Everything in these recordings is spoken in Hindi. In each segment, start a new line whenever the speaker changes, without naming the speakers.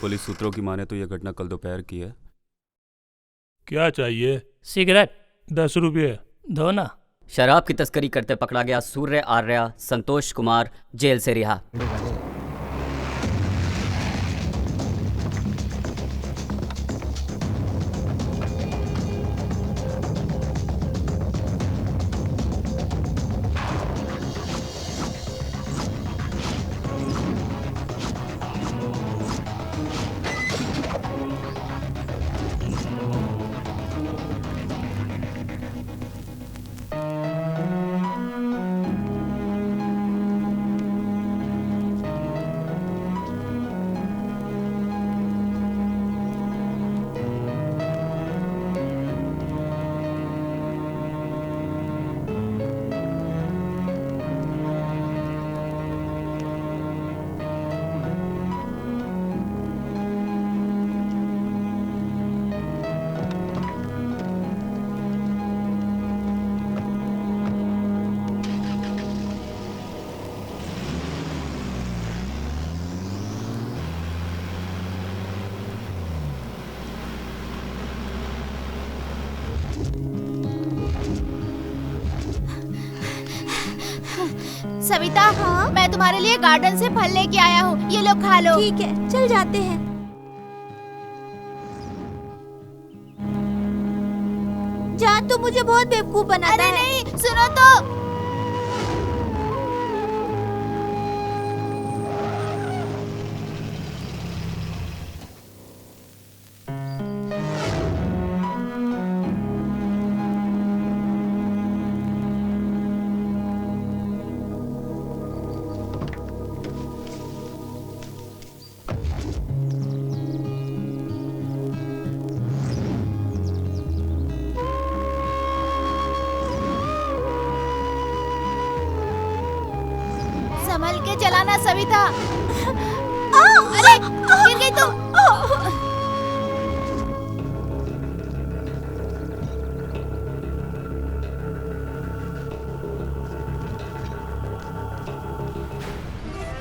पुलिस सूत्रों की माने तो यह घटना कल दोपहर की है।
क्या चाहिए?
सिगरेट
10 रुपये
दो ना।
शराब की तस्करी करते पकड़ा गया सूर्य आर्या संतोष कुमार जेल से रिहा।
सविता, हाँ? मैं तुम्हारे लिए गार्डन से फल लेके आया हूँ, ये लो खा लो।
ठीक है, चल जाते हैं। जान, तू मुझे बहुत बेवकूफ बनाता है।
अरे नहीं, सुनो तो। संभल के चलाना सविता। अरे गिर गई तुम।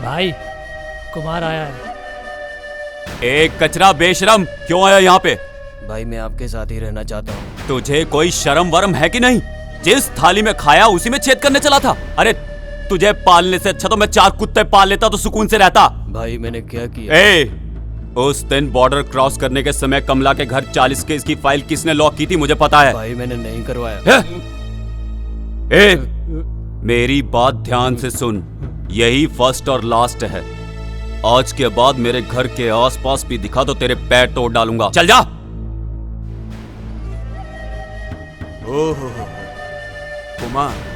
भाई, कुमार आया है।
एक कचरा बेशरम, क्यों आया यहाँ पे?
भाई मैं आपके साथ ही रहना चाहता हूँ।
तुझे कोई शर्म वरम है कि नहीं? जिस थाली में खाया उसी में छेद करने चला था। अरे तुझे पालने से अच्छा तो मैं 4 कुत्ते पाल लेता तो सुकून से रहता।
भाई मैंने क्या किया?
उस दिन बॉर्डर क्रॉस करने के समय कमला के घर 40 केस की फाइल किसने लॉक की थी मुझे पता है।
भाई मैंने नहीं करवाया।
मेरी बात ध्यान से सुन, यही फर्स्ट और लास्ट है। आज के बाद मेरे घर के आसपास भी दिखा तो तेरे पैर तोड़ डालूंगा। चल जा।
ओहो कुमार,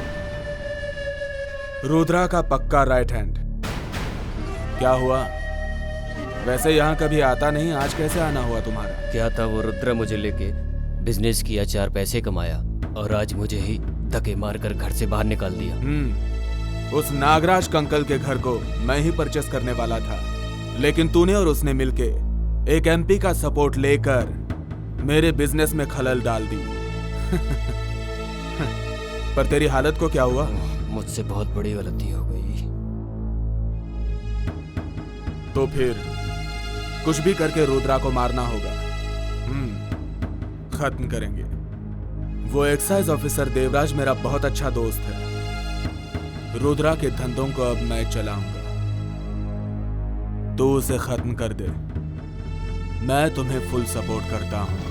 रुद्रा का पक्का राइट हैंड। क्या हुआ? वैसे यहाँ कभी आता नहीं, आज कैसे आना हुआ तुम्हारा?
क्या था, वो रुद्रा मुझे लेके बिजनेस किया, 4 पैसे कमाया और आज मुझे ही धक्के मारकर घर से बाहर निकाल दिया।
उस नागराज कंकल के घर को मैं ही परचेस करने वाला था, लेकिन तूने और उसने मिलके एक एमपी का सपोर्ट लेकर मेरे बिजनेस में खलल डाल दी। पर तेरी हालत को क्या हुआ?
मुझसे बहुत बड़ी गलती हो गई।
तो फिर कुछ भी करके रुद्रा को मारना होगा। खत्म करेंगे। वो एक्साइज ऑफिसर देवराज मेरा बहुत अच्छा दोस्त है। रुद्रा के धंधों को अब मैं चलाऊंगा, तो उसे खत्म कर दे। मैं तुम्हें फुल सपोर्ट करता हूं।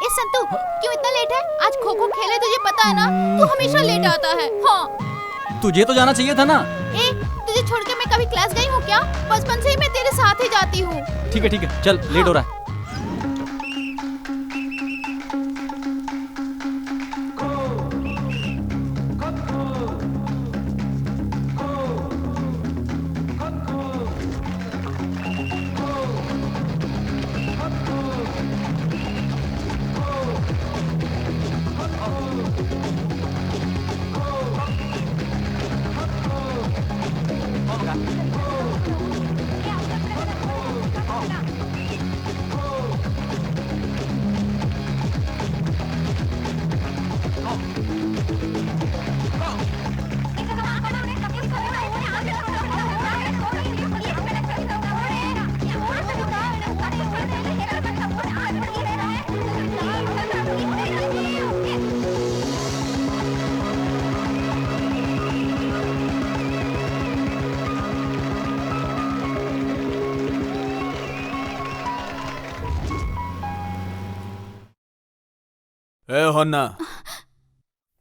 संतु, क्यों इतना लेट है? आज खो खो खेले, तुझे पता है ना, तू हमेशा लेट आता है। हाँ,
तुझे तो जाना चाहिए था ना।
तुझे छोड़ के मैं कभी क्लास गई हूँ क्या? बचपन से ही मैं तेरे साथ ही जाती हूँ।
ठीक है, चल लेट हो रहा है।
मोहन ना,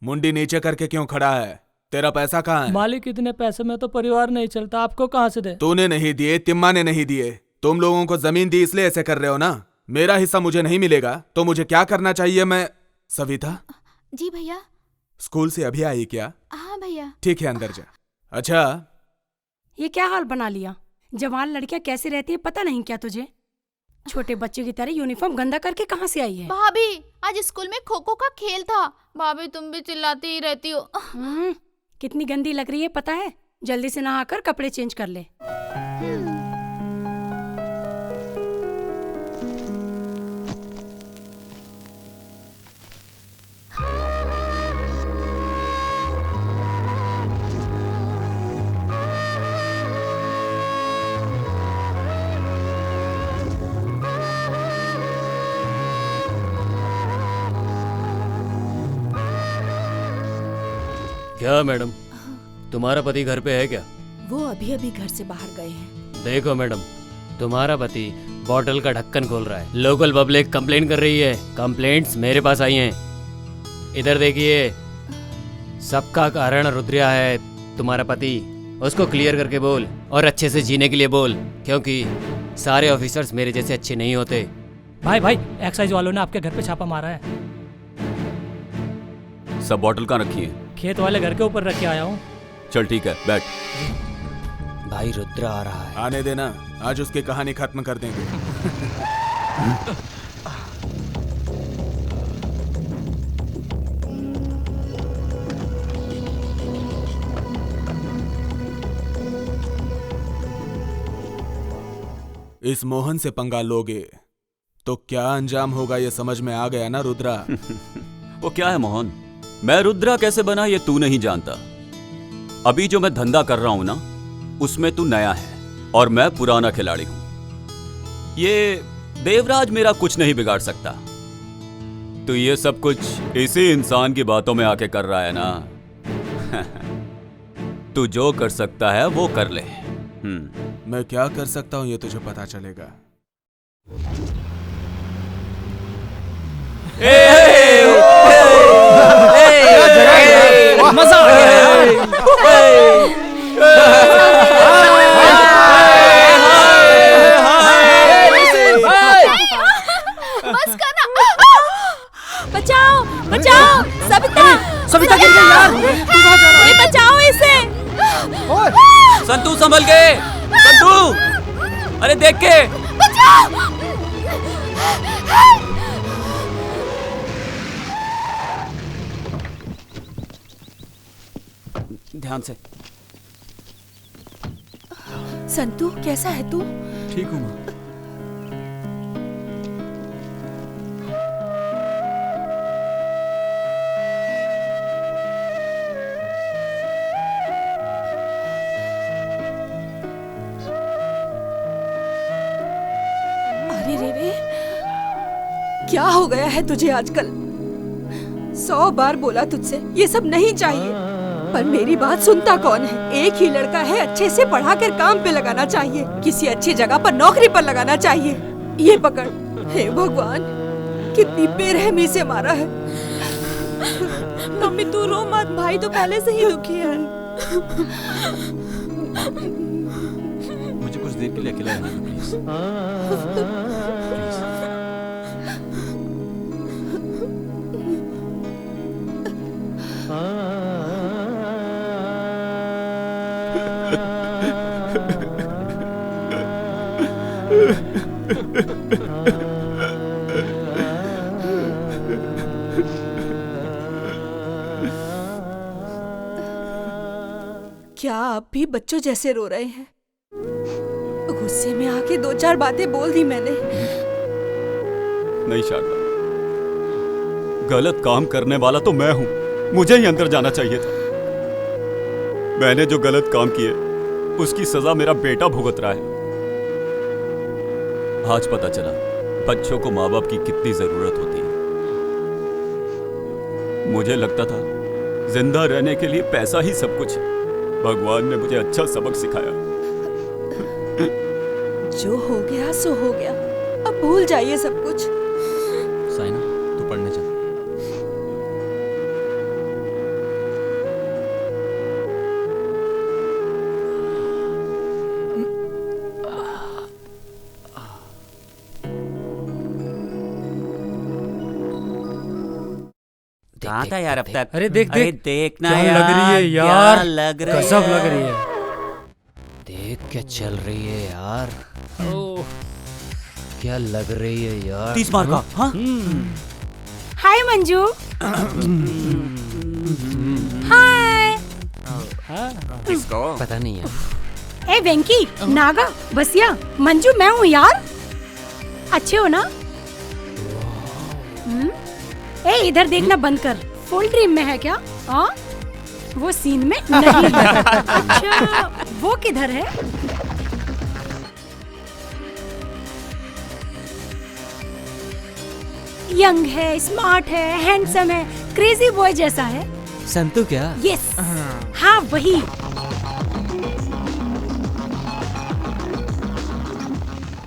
मुंडी नीचे करके क्यों खड़ा है? तेरा पैसा कहाँ है?
मालिक, इतने पैसे में तो परिवार नहीं चलता, आपको कहाँ से दे?
तूने नहीं दिए, तिम्मा ने नहीं दिए। तुम लोगों को जमीन दी इसलिए ऐसे कर रहे हो ना। मेरा हिस्सा मुझे नहीं मिलेगा तो मुझे क्या करना चाहिए? मैं सविता,
जी भैया।
स्कूल से अभी आई क्या?
हाँ भैया।
ठीक है, अंदर जा। अच्छा,
ये क्या हाल बना लिया? जवान लड़कियां कैसी रहती है पता नहीं क्या तुझे? छोटे बच्चे की तरह यूनिफॉर्म गंदा करके कहाँ से आई है?
भाभी, आज स्कूल में खो खो का खेल था। भाभी, तुम भी चिल्लाती ही रहती हो।
कितनी गंदी लग रही है पता है? जल्दी से नहाकर कपड़े चेंज कर ले।
क्या मैडम, तुम्हारा पति घर पे है क्या?
वो अभी अभी घर से बाहर गए हैं।
देखो मैडम, तुम्हारा पति बॉटल का ढक्कन खोल रहा है। लोकल पब्लिक कंप्लेन कर रही है। कंप्लेंट्स मेरे पास आई हैं। इधर देखिए, सबका कारण रुद्रिया है, तुम्हारा पति। उसको क्लियर करके बोल और अच्छे से जीने के लिए बोल, क्योंकि सारे ऑफिसर्स मेरे जैसे अच्छे नहीं होते।
भाई भाई, एक्साइज वालों ने आपके घर पे छापा मारा है।
सब बॉटल कहाँ रखी है?
खेत वाले घर के ऊपर रख के आया हूँ।
चल ठीक है, बैठ।
भाई रुद्र आ रहा है।
आने देना, आज उसकी कहानी खत्म कर देंगे। इस मोहन से पंगा लोगे तो क्या अंजाम होगा ये समझ में आ गया ना रुद्रा?
वो क्या है मोहन, मैं रुद्रा कैसे बना ये तू नहीं जानता। अभी जो मैं धंधा कर रहा हूं ना, उसमें तू नया है और मैं पुराना खिलाड़ी हूं। ये देवराज मेरा कुछ नहीं बिगाड़ सकता। तो ये सब कुछ इसी इंसान की बातों में आके कर रहा है ना। तू जो कर सकता है वो कर ले।
मैं क्या कर सकता हूं ये तुझे पता चलेगा।
मजा आ गया।
बस करना।
बचाओ बचाओ, सविता
सविता गिर गई यार। तू कहाँ जा रहा है?
बचाओ इसे।
संतू संभल के, संतू, अरे देख के। ध्यान से।
संतू, कैसा है तू?
ठीक हूँ माँ।
अरे रे, क्या हो गया है तुझे आजकल? 100 बार बोला तुझसे ये सब नहीं चाहिए, पर मेरी बात सुनता कौन है? एक ही लड़का है, अच्छे से पढ़ा कर काम पे लगाना चाहिए, किसी अच्छी जगह पर नौकरी पर लगाना चाहिए। ये पकड़। हे भगवान, कितनी बेरहमी से मारा है।
मम्मी तू रो मत, भाई तो पहले से ही दुखी है।
मुझे कुछ देर के लिए अकेला रहने दो प्लीज।
क्या आप भी बच्चों जैसे रो रहे हैं? गुस्से में आके 2-4 बातें बोल दी मैंने।
नहीं शारदा, गलत काम करने वाला तो मैं हूं, मुझे ही अंदर जाना चाहिए था। मैंने जो गलत काम किए उसकी सजा मेरा बेटा भुगत रहा है। आज पता चला बच्चों को माँ बाप की कितनी जरूरत होती है। मुझे लगता था जिंदा रहने के लिए पैसा ही सब कुछ है। भगवान ने मुझे अच्छा सबक सिखाया।
जो हो गया सो हो गया, अब भूल जाइए सब कुछ।
साइना, तू पढ़ने चल।
कहाँ था यार अब तक?
अरे देख
अरे
देख
देखना
क्या
यार,
लग रही है
क्या
यार,
लग रही
गजब
है।
लग रही है। देख क्या चल रही है यार, ओह क्या लग रही है यार।
30 मार्क का, हाँ?
हाय मंजू। हाय।
पता नहीं है।
ए वेंकी, नागा, बसिया, मंजू मैं हूँ यार। अच्छे हो ना? ए इधर देखना बंद कर, फुल ड्रीम में है क्या? हाँ? वो सीन में नहीं है। अच्छा, वो किधर है? यंग है, स्मार्ट है, हैंडसम है, क्रेजी बॉय जैसा है।
संतु क्या?
यस, हाँ वही।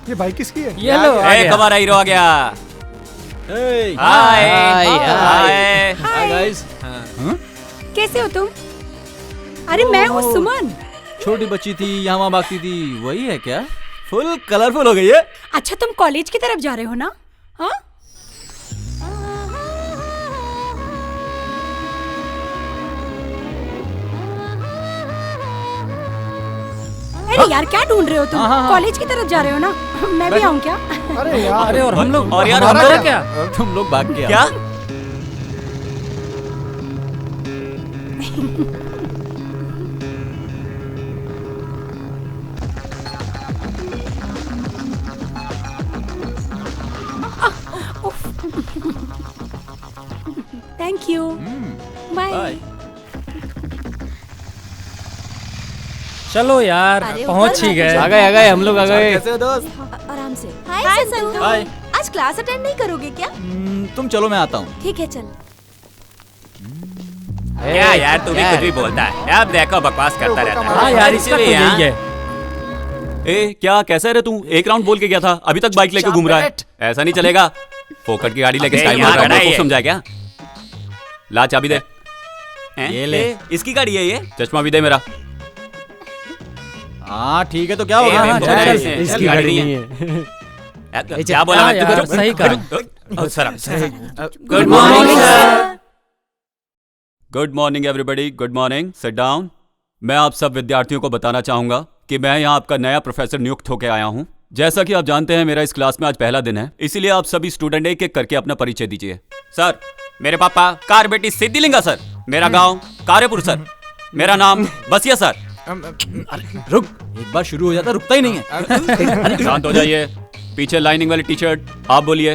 ये बाइक किसकी है?
ये लो आ गया।
हमारा हीरो आ गया।
Hey!
हाय
हाय,
हाय
गाइस।
कैसे हो तुम? अरे मैं हूँ सुमन।
छोटी बच्ची थी, यहाँ वहाँ भागती थी, वही है क्या? फुल कलरफुल हो गई है।
अच्छा तुम कॉलेज की तरफ जा रहे हो ना? हाँ? अरे यार क्या ढूंढ रहे हो तुम? कॉलेज की तरफ जा रहे हो ना? मैं भी आऊँ क्या?
अरे यार,
अरे और हम लोग,
और यार
हमारा
हमारा
क्या?
तुम लोग भाग के
क्या?
Thank you. बाय।
चलो यार,
अरे
पहुंच ही
ऊपर
गए।
आ
आ गए हम लोग आ गए।
कैसे हो दोस्त?
आराम से।
हाय संतु।
हाय।
आज क्लास अटेंड नहीं करोगे क्या?
तुम चलो, मैं आता हूँ।
ठीक है चल।
क्या यार तू भी कुछ भी बोलता है। अब देखो बकवास करता रहता है।
हाँ यार, इसका तो
इसीलिए
यही है।
ए क्या कैसा रे तू? एक राउंड बोल के गया था, अभी तक बाइक लेके घूम रहा है। ऐसा नहीं चलेगा। फोकट की गाड़ी लेके स्टाइल मार रहा है, समझा क्या? ला चाबी दे।
ये ले।
इसकी गाड़ी है ये। चश्मा भी दे मेरा।
हाँ ठीक है, तो क्या होगा?
हाँ,
चल,
चल,
चल।
इसकी गाड़ी नहीं है।
क्या बोला
हाँ
मैं
यार,
तुझे?
सही कहा।
Good morning sir. Good morning everybody, good morning. Sit down. मैं आप सब विद्यार्थियों को बताना चाहूंगा कि मैं यहाँ आपका नया प्रोफेसर नियुक्त होकर आया हूँ। जैसा कि आप जानते हैं मेरा इस क्लास में आज पहला दिन है, इसीलिए आप सभी स्टूडेंट एक एक करके अपना परिचय दीजिए। सर, मेरे पापा कारबेटी सिद्धिलिंगा सर। मेरा गांव कार्यपुर सर। मेरा नाम बसिया सर।
रुक, एक बार शुरू हो जाता रुकता ही नहीं है।
शांत हो जाइए। पीछे लाइनिंग वाली टी शर्ट, आप बोलिए।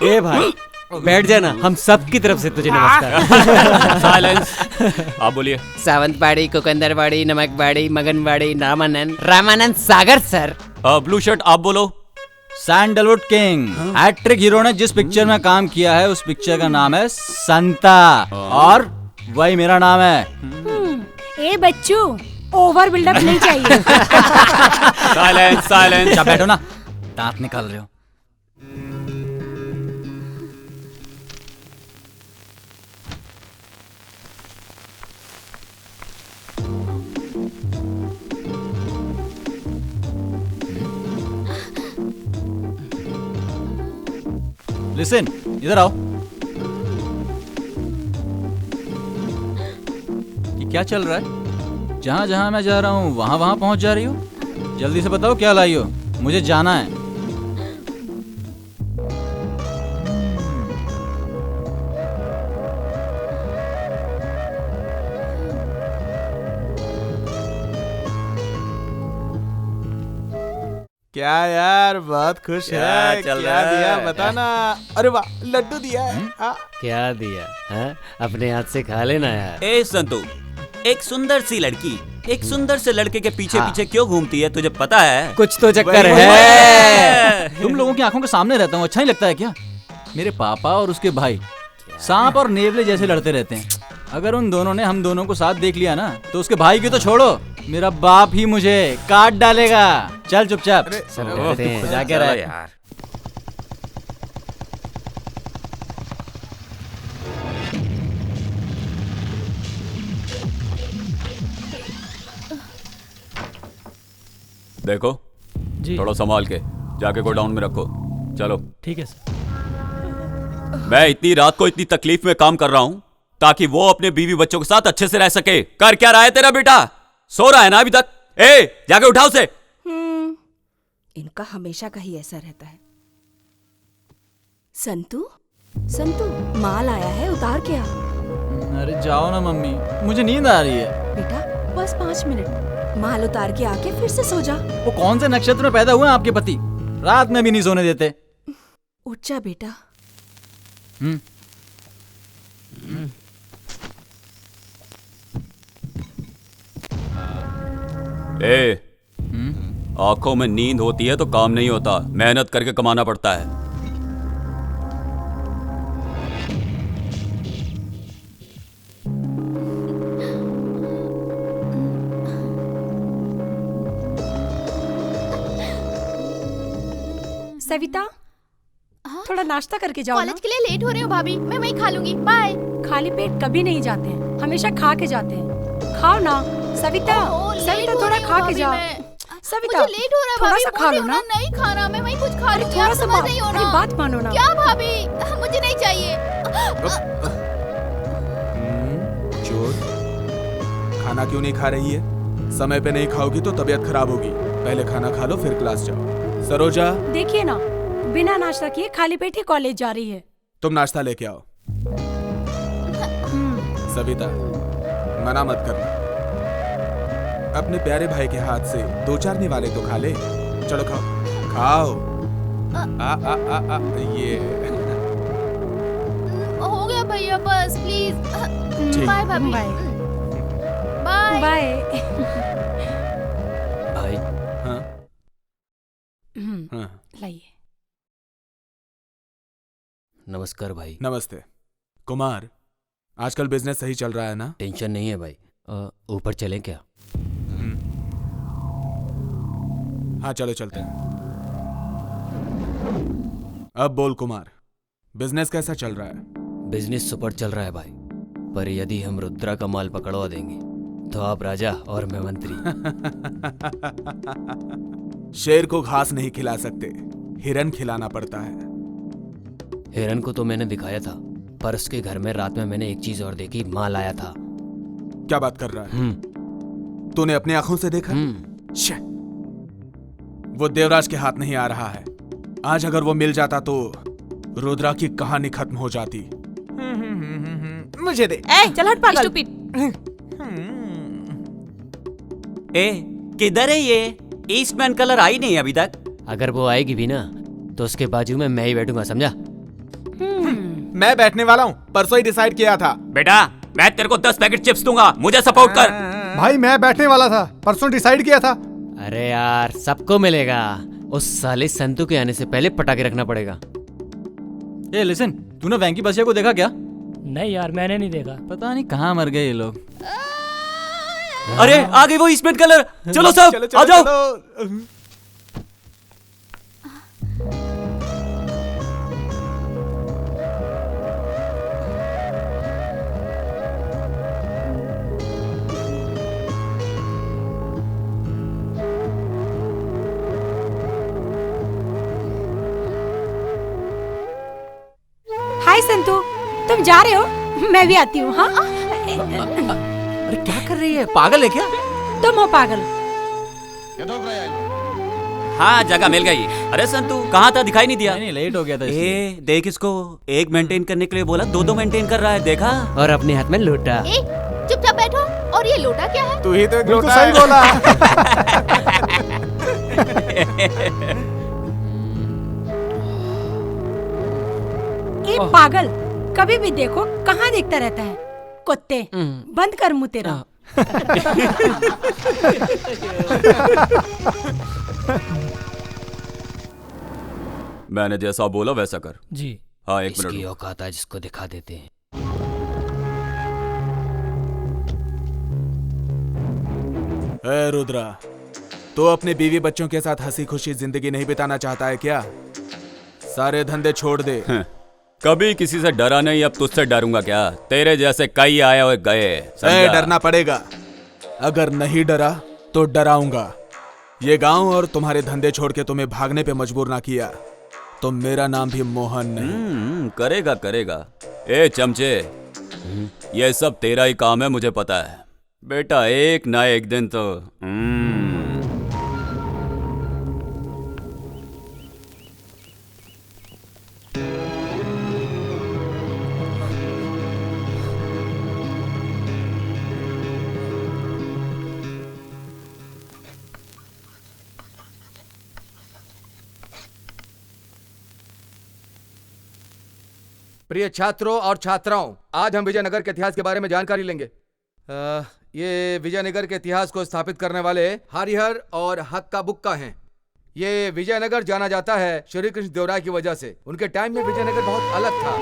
ए भाई बैठ जाना, हम सब की तरफ से तुझे नमस्कार।
साइलेंस। आप बोलिए।
Sawantwadi, कुकंदरवाड़ी, नमकवाड़ी, मगनवाड़ी, Ramanand Sagar sir.
Blue shirt आप बोलो।
Sandalwood king. हैट्रिक हीरो ने जिस पिक्चर में काम किया है उस पिक्चर का नाम है संता, और वही मेरा नाम है।
ए बच्चू, ओवर बिल्डअप नहीं चाहिए।
Silence silence.
जा बैठो ना, दांत निकाल रहे हो। लिसन, इधर आओ। ये क्या चल रहा है? जहां जहां मैं जा रहा हूं वहां वहां पहुंच जा रही हो। जल्दी से बताओ क्या लाई हो, मुझे जाना है।
क्या यार, बहुत खुश
क्या
है।
चल
क्या
रहा है?
दिया बता ना। अरे वाह, लड्डू दिया है।
क्या दिया है? अपने हाथ से खा लेना यार।
ए संतु, एक सुंदर सी लड़की एक सुंदर से लड़के के पीछे पीछे क्यों घूमती है, तुझे पता है?
कुछ तो चक्कर
वही-
है।
तुम लोगों की आंखों के सामने रहता हूँ, अच्छा नहीं लगता है क्या? मेरे पापा और उसके भाई सांप और नेवले जैसे लड़ते रहते हैं। अगर उन दोनों ने हम दोनों को साथ देख लिया ना, तो उसके भाई की तो छोड़ो, मेरा बाप ही मुझे काट डालेगा। चल चुपचाप।
सब करते हैं।
खुजा के रह।
यार। देखो,
जी
थोड़ा संभाल के जाके गोडाउन में रखो। चलो।
ठीक है सर।
मैं इतनी रात को इतनी तकलीफ में काम कर रहा हूँ ताकि वो अपने बीवी बच्चों के साथ अच्छे से रह सके। कर क्या रहा है तेरा बेटा? सो रहा है ना अभी तक? जाके उठाओ उसे।
इनका हमेशा का ही ऐसा रहता है। संतू, संतू, माल आया है, उतार के आ।
अरे जाओ ना मम्मी, मुझे नींद आ रही है।
बेटा बस 5 मिनट, माल उतार के आके फिर से सो जा।
वो कौन से नक्षत्र में पैदा हुए हैं आपके पति? रात में भी नहीं सोने देते।
उठ जा बेटा।
आंखों में नींद होती है तो काम नहीं होता, मेहनत करके कमाना पड़ता है।
सविता, थोड़ा नाश्ता करके जाओ ना।
कॉलेज के लिए लेट हो रही हूँ भाभी, मैं वहीं खा लूंगी। बाय।
खाली पेट कभी नहीं जाते हैं, हमेशा खा के जाते हैं। खाओ ना सविता, सविता थोड़ा खा के जाओ। सविता,
मुझे लेट हो रहा है
थोड़ा
भाभी,
सा खा लो ना।
नहीं खाना, मैं वहीं कुछ खा लूंगी।
थोड़ा
आप
सा
समझ नहीं हो ना।
बात मानो ना।
क्या भाभी, मुझे नहीं चाहिए।
चोर, खाना क्यों नहीं खा रही है? समय पे नहीं खाओगी तो तबीयत खराब होगी। पहले खाना खा लो फिर क्लास जाओ। सरोजा,
देखिए ना, बिना नाश्ता किए खाली पेट ही कॉलेज जा रही है।
तुम नाश्ता लेके आओ। सविता, मना मत करना। अपने प्यारे भाई के हाथ से 2-4 निवाले तो खा ले। चलो खाओ, खाओ। ये
हो गया भैया, बस प्लीज।
ठीक।
बाय भाभी।
Bye
bye.
बाय।
भाई
हाँ हाँ,
लाइए।
नमस्कार भाई।
नमस्ते। कुमार, आजकल बिजनेस सही चल रहा है ना?
टेंशन नहीं है भाई। ऊपर चलें क्या?
हाँ चलो चलते हैं। अब बोल कुमार, बिजनेस कैसा चल रहा है?
बिजनेस सुपर चल रहा है भाई, पर यदि हम रुद्रा का माल पकड़वा देंगे तो आप राजा और मैं मंत्री।
शेर को घास नहीं खिला सकते, हिरन खिलाना पड़ता है।
हिरन को तो मैंने दिखाया था, पर उसके घर में रात में मैंने एक चीज और देखी, माल आया था।
क्या बात कर रहा है? तूने अपनी आंखों से देखा? शे, वो देवराज के हाथ नहीं आ रहा है। आज अगर वो मिल जाता तो रुद्रा की कहानी खत्म हो जाती। मुझे दे।
चल हट पागल।
किधर है ये? ईस्टमैन कलर आई नहीं अभी तक।
अगर वो आएगी भी ना तो उसके बाजू में मैं ही बैठूंगा, समझा?
मैं बैठने वाला हूँ, परसों ही डिसाइड किया था।
बेटा, मैं तेरे को 10 पैकेट चिप्स दूंगा, मुझे सपोर्ट कर।
भाई मैं बैठने वाला था, परसों डिसाइड किया था।
अरे यार, सबको मिलेगा। उस साले संतू के आने से पहले पटाखे रखना पड़ेगा।
ए लिसन, तूने वैंकी बसिया को देखा क्या?
नहीं यार, मैंने नहीं देखा।
पता नहीं कहाँ मर गए ये लोग।
अरे आ गई वो ईस्टमैन कलर। चलो सब आ जाओ।
हाय संतू, तुम जा रहे हो? मैं भी आती हूँ। हाँ
अरे क्या कर रही है, पागल है क्या?
तुम हो पागल।
हाँ जगह मिल गई। अरे संतू कहाँ था, दिखाई नहीं दिया।
नहीं लेट हो गया था इसलिए।
देख इसको, एक मेंटेन करने के लिए बोला 2-2 मेंटेन कर रहा है, देखा?
और अपने हाथ में लोटा।
चुपचाप बैठो। और ये लोटा क्या है?
तू ही तो एक
बिल्कुल
लोटा
सही
है।
बोला।
ए पागल, कभी भी देखो कहाँ देखता रहता है? कुत्ते, बंद कर मुंह तेरा।
मैंने जैसा बोला वैसा कर।
जी।
हाँ 1
इसकी
मिनट।
औकात है जिसको दिखा देते हैं।
ए रुद्रा, तो अपने बीवी बच्चों के साथ हंसी खुशी जिंदगी नहीं बिताना चाहता है क्या? सारे धंधे छोड़ दे।
कभी किसी से डरा नहीं, अब तुझसे डरूंगा क्या? तेरे जैसे कई आए और गए।
डरना पड़ेगा। अगर नहीं डरा तो डराऊंगा। ये गांव और तुम्हारे धंधे छोड़ के तुम्हें भागने पे मजबूर ना किया तो मेरा नाम भी मोहन नहीं।
करेगा करेगा। ए चमचे, ये सब तेरा ही काम है, मुझे पता है बेटा। एक ना एक दिन तो
प्रिय छात्रों और छात्राओं, आज हम विजयनगर के इतिहास के बारे में जानकारी लेंगे। ये विजयनगर के इतिहास को स्थापित करने वाले हरिहर और हक्का बुक्का हैं। ये विजयनगर जाना जाता है श्री कृष्ण देवराय की वजह से। उनके टाइम में विजयनगर बहुत अलग था।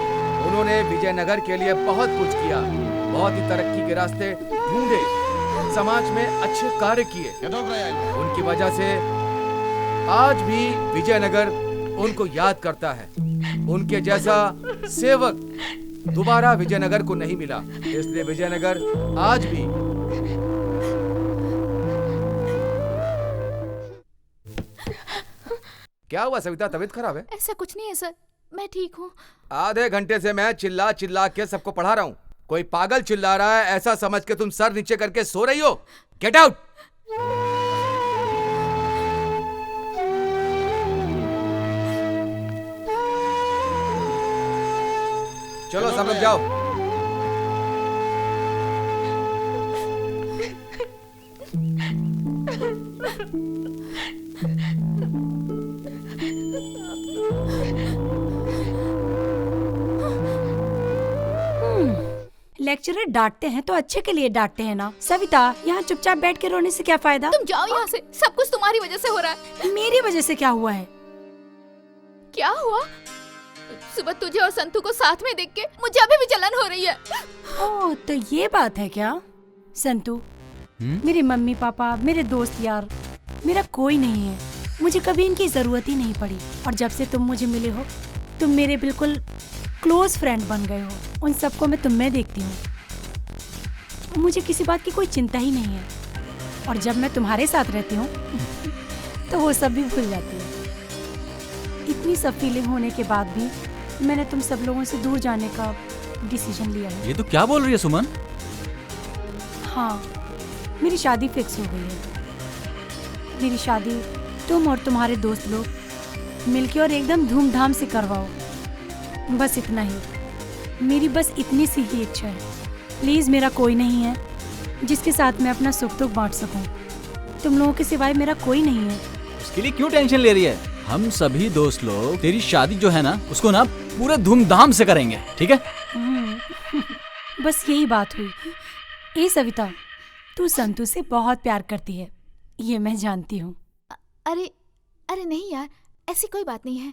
उन्होंने विजयनगर के लिए बहुत कुछ किया, बहुत ही तरक्की के रास्ते ढूंढे, समाज में अच्छे कार्य किए। उनकी वजह से आज भी विजयनगर उनको याद करता है। उनके जैसा सेवक दोबारा विजयनगर को नहीं मिला, इसलिए विजयनगर आज भी क्या हुआ सविता, तबीयत खराब है?
ऐसा कुछ नहीं है सर, मैं ठीक हूँ।
आधे घंटे से मैं चिल्ला चिल्ला के सबको पढ़ा रहा हूँ। कोई पागल चिल्ला रहा है ऐसा समझ के तुम सर नीचे करके सो रही हो। Get out. चलो सब लोग जाओ।
लेक्चरर डांटते हैं तो अच्छे के लिए डांटते हैं ना। सविता, यहाँ चुपचाप बैठ के रोने से क्या फायदा?
तुम जाओ यहाँ से, सब कुछ तुम्हारी वजह से हो रहा है।
मेरी वजह से क्या हुआ है?
क्या हुआ? सुबह तुझे और संतू को साथ में देख के मुझे अभी भी जलन हो रही है।
ओह, तो ये बात है क्या? संतू, मेरे मम्मी पापा, मेरे दोस्त यार, मेरा कोई नहीं है। मुझे कभी इनकी जरूरत ही नहीं पड़ी। और जब से तुम मुझे मिले हो, तुम मेरे बिल्कुल क्लोज फ्रेंड बन गए हो। उन सबको मैं तुम में देखती हूँ। मुझे किसी बात की कोई चिंता ही नहीं है। और जब मैं तुम्हारे साथ रहती हूँ तो वो सब भी भूल जाती है। इतनी सब फीलिंग होने के बाद भी मैंने तुम सब लोगों से दूर जाने का डिसीजन लिया है।
ये तो क्या बोल रही है सुमन?
हाँ, मेरी शादी फिक्स हो गई है। मेरी शादी तुम और तुम्हारे दोस्त लोग मिलके और एकदम धूमधाम से करवाओ। बस इतना ही। मेरी बस इतनी सी ही इच्छा है। प्लीज, मेरा कोई नहीं है जिसके साथ मैं अपना सुख दुख बांट सकूं। तुम लोगों के सिवाय मेरा कोई नहीं है।
उसके लिए क्यों टेंशन ले रही है? हम सभी दोस्त लोग तेरी शादी जो है ना, उसको ना पूरे धूमधाम से करेंगे, ठीक है?
बस यही बात हुई। ए सविता, तू संतू से बहुत प्यार करती है, ये मैं जानती हूँ।
अरे अरे नहीं यार, ऐसी कोई बात नहीं है।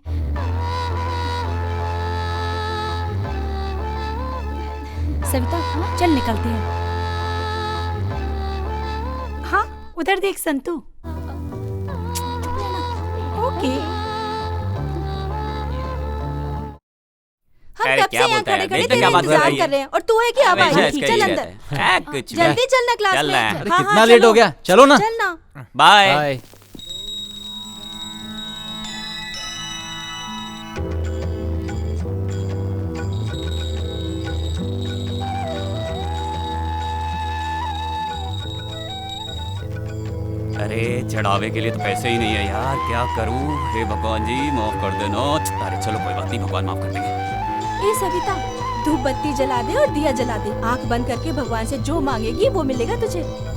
सविता, चल निकलते हैं। हाँ, उधर देख संतू। ओके।
हम कब से यहाँ खड़े खड़े तेरा इंतजार कर रहे हैं और तू है कि अब आई थी? चल अंदर, जल्दी चलना क्लास में।
अरे कितना लेट हो गया, चलो ना।
चलना।
बाय। अरे चढ़ावे के लिए तो पैसे ही नहीं है यार, क्या करूं? हे भगवान जी माफ कर देना। अरे चलो कोई बात नहीं, भगवान माफ कर देंगे।
ए सविता, धूप बत्ती जला दे और दिया जला दे। आंख बंद करके भगवान से जो मांगेगी वो मिलेगा तुझे।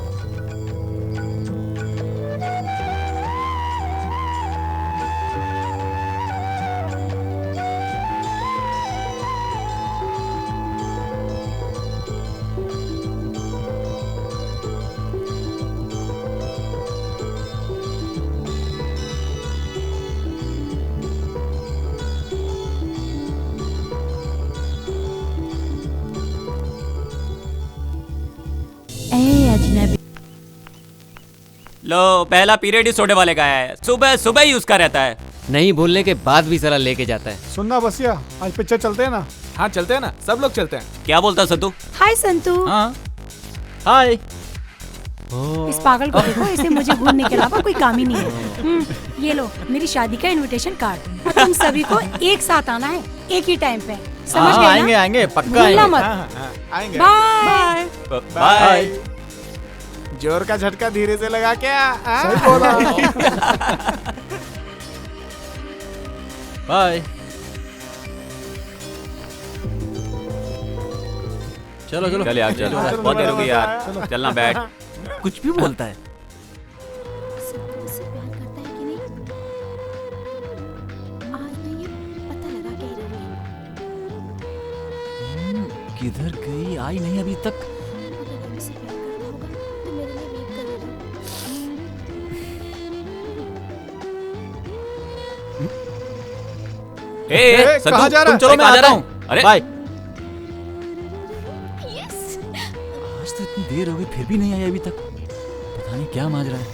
लो, पहला पीरियड ही सोडे वाले का है। सुबह सुबह ही उसका रहता है।
नहीं बोलने के बाद भी साला लेके जाता है।
सुनना बसिया, आज पिक्चर चलते हैं ना?
हाँ चलते हैं ना, सब लोग चलते हैं।
क्या बोलता संतू?
हाय संतू।
हाँ, हाय।
इस पागल को देखो, इसे मुझे घूरने के अलावा कोई काम ही नहीं है। ये लो मेरी शादी का इनविटेशन कार्ड। और तुम सभी को एक साथ आना है, एक ही टाइम पे, समझ गए ना?
आएंगे आएंगे पक्का
भूलना
आएंगे।
मत।
आएंगे।
बाय।
बाय।
जोर का झटका धीरे से लगा के
सही बोला। बाय। चलो चलो
चल यार चल, बहुत देर हो गई यार, चलना बैठ।
कुछ भी बोलता है।
संतू उससे प्यार करता है कि नहीं? आज मैं ये पता लगा के ही रहूंगी।
किधर गई? आई नहीं अभी तक।
अगर वो मुझसे प्यार करता होगा तो मेरे लिए वेट करेगा।
ए, संतू,
कहाँ जा रहा
तुम
है?
चलो मैं
कहाँ जा
आता
रहा
हूँ।
है? अरे
बाय।
यस।
आज तो इतनी देर हो गई फिर भी नहीं आई अभी तक। पता नहीं क्या माजरा है।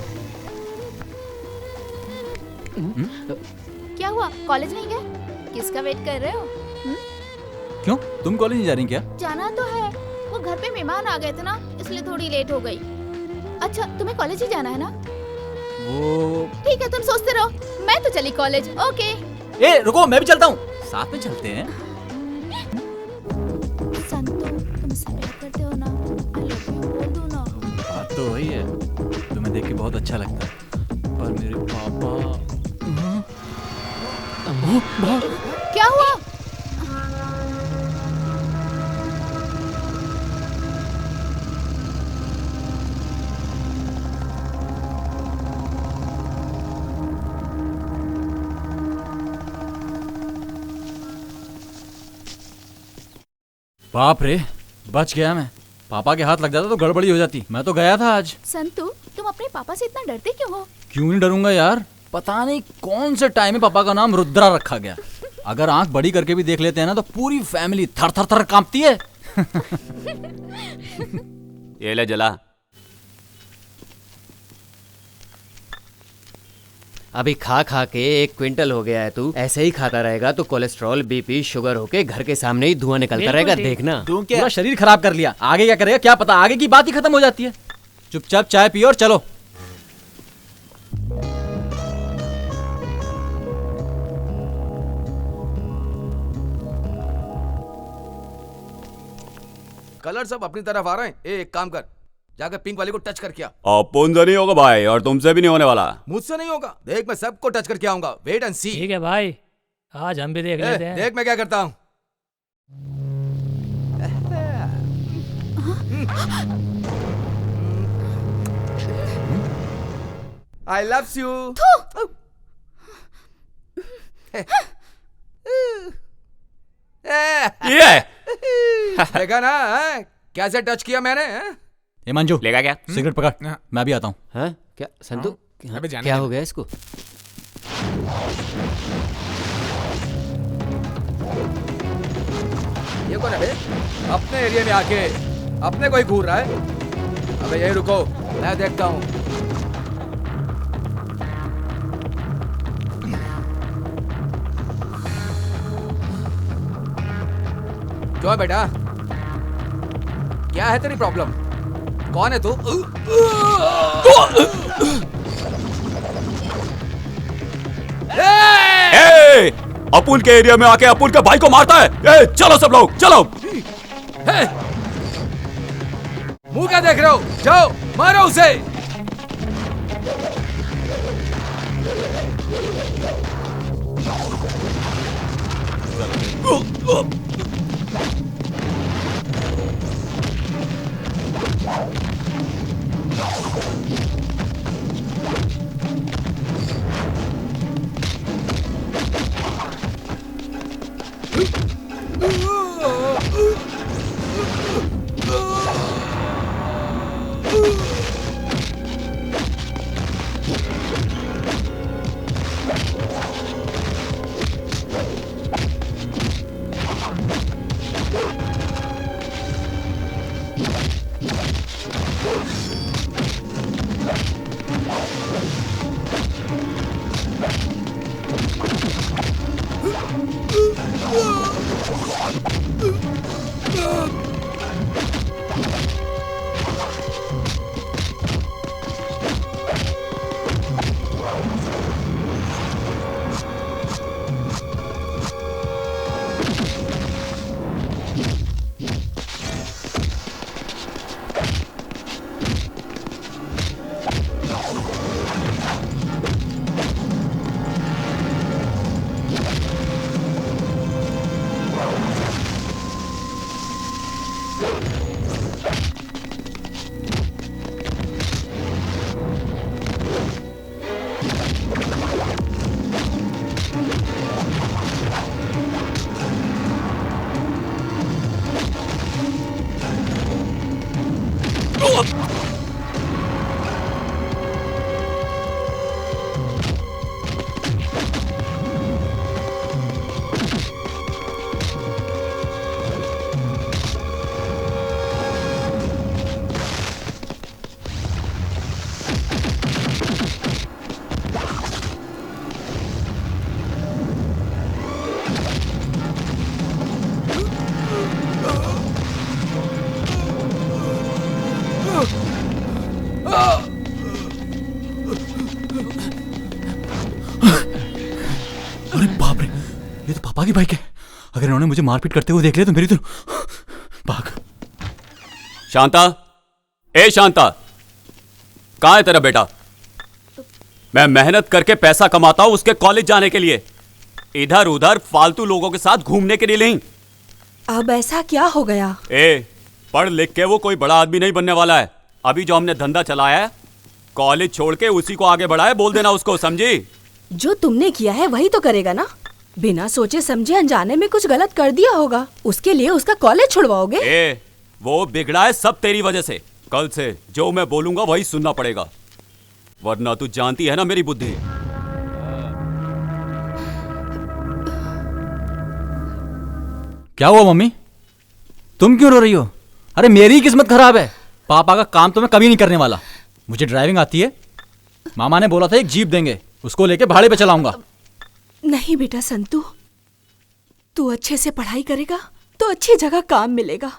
क्या हुआ? कॉलेज नहीं गए? किसका वेट कर रहे हो?
क्यों? तुम कॉलेज नहीं जा रही क्या?
जाना तो है, वो घर पे मेहमान आ गए थे ना, इसलिए थोड़ी लेट हो गई। अच्छा, तुम्हें कॉलेज ही जाना है ना?
वो
ठीक है, तुम सोचते रहो, मैं तो चली कॉलेज। ओके।
ए रुको, मैं भी चलता हूँ। साथ में चलते हैं।
संतू, तुम मुझसे प्यार करते हो ना? आई लव यू बोल दो ना।
बात तो वही है, तुम्हें देख के बहुत अच्छा लगता है, पर मेरे पापा।
क्या हुआ?
बाप रे, बच गया मैं। पापा के हाथ लग जाता तो गड़बड़ी हो जाती। मैं तो गया था आज।
संतू, तुम अपने पापा से इतना डरते क्यों हो?
क्यों नहीं डरूंगा यार, पता नहीं कौन से टाइम में पापा का नाम रुद्रा रखा गया। अगर आंख बड़ी करके भी देख लेते हैं ना तो पूरी फैमिली थर थर थर कांपती है।
ये ले जला।
अभी खा खा के 1 क्विंटल हो गया है। तू ऐसे ही खाता रहेगा तो कोलेस्ट्रॉल, बीपी, शुगर होके घर के सामने ही धुआं निकलता रहेगा, देखना।
पूरा शरीर खराब कर लिया, आगे क्या करेगा क्या पता। आगे की बात ही खत्म हो जाती है। चुपचाप चाय पियो और चलो।
कलर सब अपनी तरफ आ रहे हैं। एक काम कर, जाकर पिंक वाले को टच करके आ।
अपन से नहीं होगा भाई, और तुमसे भी नहीं होने वाला।
मुझसे नहीं होगा, देख मैं सबको टच करके आऊंगा। वेट एंड सी।
ठीक है भाई, आज हम भी देख लेते हैं।
देख मैं क्या करता हूँ। I love you.
ये
देखा ना, कैसे टच किया मैंने।
ये मंजू
लेगा क्या?
सिगरेट पकड़, मैं भी आता हूँ।
हाँ क्या संतु,
अबे जाने
क्या
दे।
हो गया इसको?
ये कौन है बे? अपने एरिया में आके अपने को ही घूर रहा है। अबे यही रुको, मैं देखता हूँ। क्यों है बेटा, क्या है तेरी प्रॉब्लम? कौन है तू?
ए, अपुल के एरिया में आके अपुल के भाई को मारता है। ए, चलो सब लोग चलो।
मुंह क्या देख रहे हो? जाओ मारो उसे।
पापा की बाइक है। अगर इन्होंने मुझे मारपीट करते हुए देख लिया तो मेरी तो भाग।
शांता, ए शांता, कहाँ है तेरा बेटा? मैं मेहनत करके पैसा कमाता हूं उसके कॉलेज जाने के लिए, इधर उधर फालतू लोगों के साथ घूमने के लिए नहीं।
अब ऐसा क्या हो गया?
ए, पढ़ लिख के वो कोई बड़ा आदमी नहीं बनने वाला है। अभी जो हमने धंधा चलाया है, कॉलेज छोड़ के उसी को आगे बढ़ाए, बोल देना उसको, समझी?
जो तुमने किया है वही तो करेगा ना। बिना सोचे समझे अनजाने में कुछ गलत कर दिया होगा, उसके लिए उसका कॉलेज छुड़वाओगे?
ए, वो बिगड़ा है सब तेरी वजह से। कल से जो मैं बोलूंगा वही सुनना पड़ेगा, वरना तू जानती है ना मेरी बुद्धि।
क्या हुआ मम्मी, तुम क्यों रो रही हो? अरे मेरी ही किस्मत खराब है। पापा का काम तो मैं कभी नहीं करने वाला। मुझे ड्राइविंग आती है। मामा ने बोला था एक जीप देंगे, उसको लेके भाड़े पे चलाऊंगा।
नहीं बेटा संतू, तू अच्छे से पढ़ाई करेगा तो अच्छी जगह काम मिलेगा।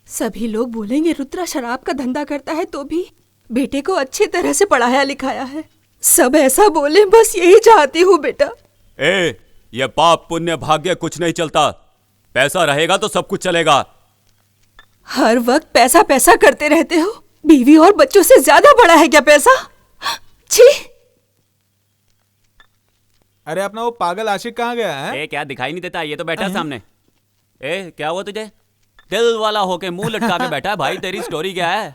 सभी लोग बोलेंगे रुद्रा शराब का धंधा करता है, तो भी बेटे को अच्छी तरह से पढ़ाया लिखाया है। सब ऐसा बोले, बस यही चाहती हूँ बेटा।
ए, ये पाप पुण्य भाग्य कुछ नहीं चलता। पैसा रहेगा तो सब कुछ चलेगा।
हर वक्त पैसा पैसा करते रहते हो। बीवी और बच्चों से ज्यादा बड़ा है क्या पैसा? छी!
अरे अपना वो पागल आशिक कहाँ गया है?
ए, क्या दिखाई नहीं देता? ये तो बैठा है सामने। ए, क्या हुआ तुझे? दिल वाला होके मुंह लटका के बैठा है। भाई तेरी स्टोरी क्या है?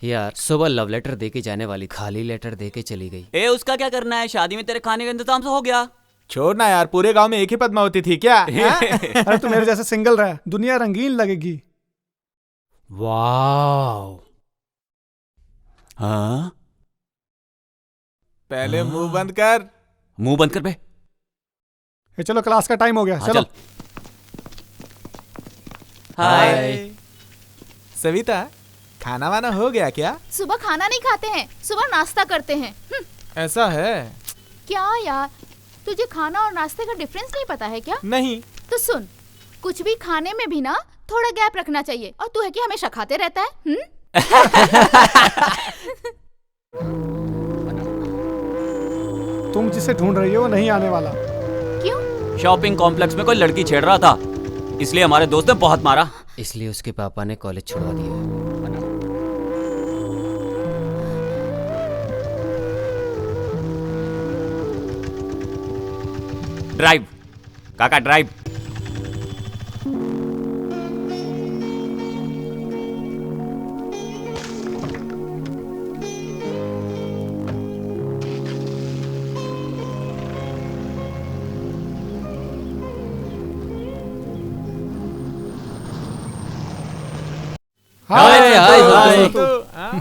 यार सुबह लव लेटर देके जाने वाली, खाली लेटर देके चली गई।
ए, उसका क्या करना है? शादी में तेरे खाने का इंतजाम से हो गया।
छोड़ना यार, पूरे गांव में एक ही पद्मावती थी क्या?
अरे तू मेरे जैसे सिंगल रहा, दुनिया रंगीन लगेगी।
वाह,
हाँ,
पहले मुंह बंद कर।
मुंह बंद कर बे।
ये चलो क्लास का टाइम हो गया,
हाँ,
चलो।
चल। हाय।
सविता, खाना वाना हो गया क्या?
सुबह खाना नहीं खाते हैं, सुबह नाश्ता करते हैं।
ऐसा है
क्या यार, तुझे खाना और नाश्ते का डिफरेंस नहीं पता है क्या?
नहीं।
तो सुन, कुछ भी खाने में भी ना थोड़ा गैप रखना चाहिए। और तू है कि हमेशा खाते रहता है।
तुम जिसे ढूंढ रही हो वो नहीं आने वाला।
क्यों?
शॉपिंग कॉम्प्लेक्स में कोई लड़की छेड़ रहा था, इसलिए हमारे दोस्त ने बहुत मारा।
इसलिए उसके पापा ने कॉलेज छुड़वा दिया।
ड्राइव काका, ड्राइव।
हाय, हाय,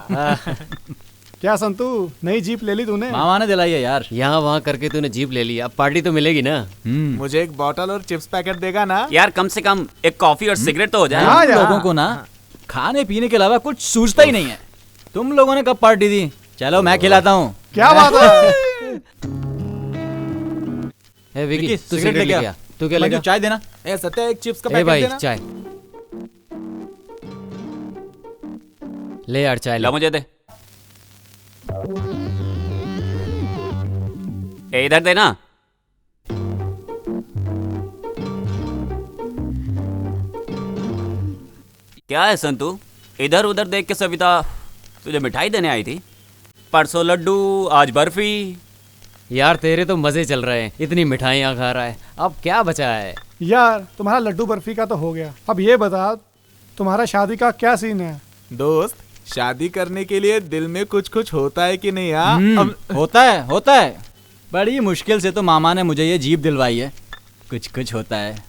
हाय।
क्या संतू, नई जीप ले ली तूने?
मामा ने दिलाई है यार।
यहाँ वहाँ करके तूने जीप ले ली, अब पार्टी तो मिलेगी ना।
मुझे एक बॉटल और चिप्स पैकेट देगा ना?
यार कम से कम एक कॉफी और सिगरेट तो हो जाए।
हाँ यार।
लोगों को ना खाने पीने के अलावा कुछ सूझता ही नहीं है। तुम लोगों ने कब पार्टी दी? चलो मैं खिलाता हूँ।
क्या बात है?
ए विकी,
विकी,
तू
सिगरेट
सिगरेट
लेके
लेके
आ।
आ। तू क्या लेगा?
चाय देना।
ए सत्या, एक चिप्स का
ए
पैकेट
भाई
देना।
चाय ले यार, चाय
ला
ले।
मुझे दे। ए, इधर देना। क्या है संतू, इधर उधर देख के सविता तुझे मिठाई देने आई थी? परसों लड्डू, आज बर्फी।
यार तेरे तो मजे चल रहे हैं, इतनी मिठाइयाँ खा रहा है, अब क्या बचा है?
यार तुम्हारा लड्डू बर्फी का तो हो गया, अब ये बता तुम्हारा शादी का क्या सीन है?
दोस्त, शादी करने के लिए दिल में कुछ कुछ होता है कि नहीं? हाँ,
होता है। बड़ी मुश्किल से तो मामा ने मुझे ये जीप दिलवाई है। कुछ कुछ होता है।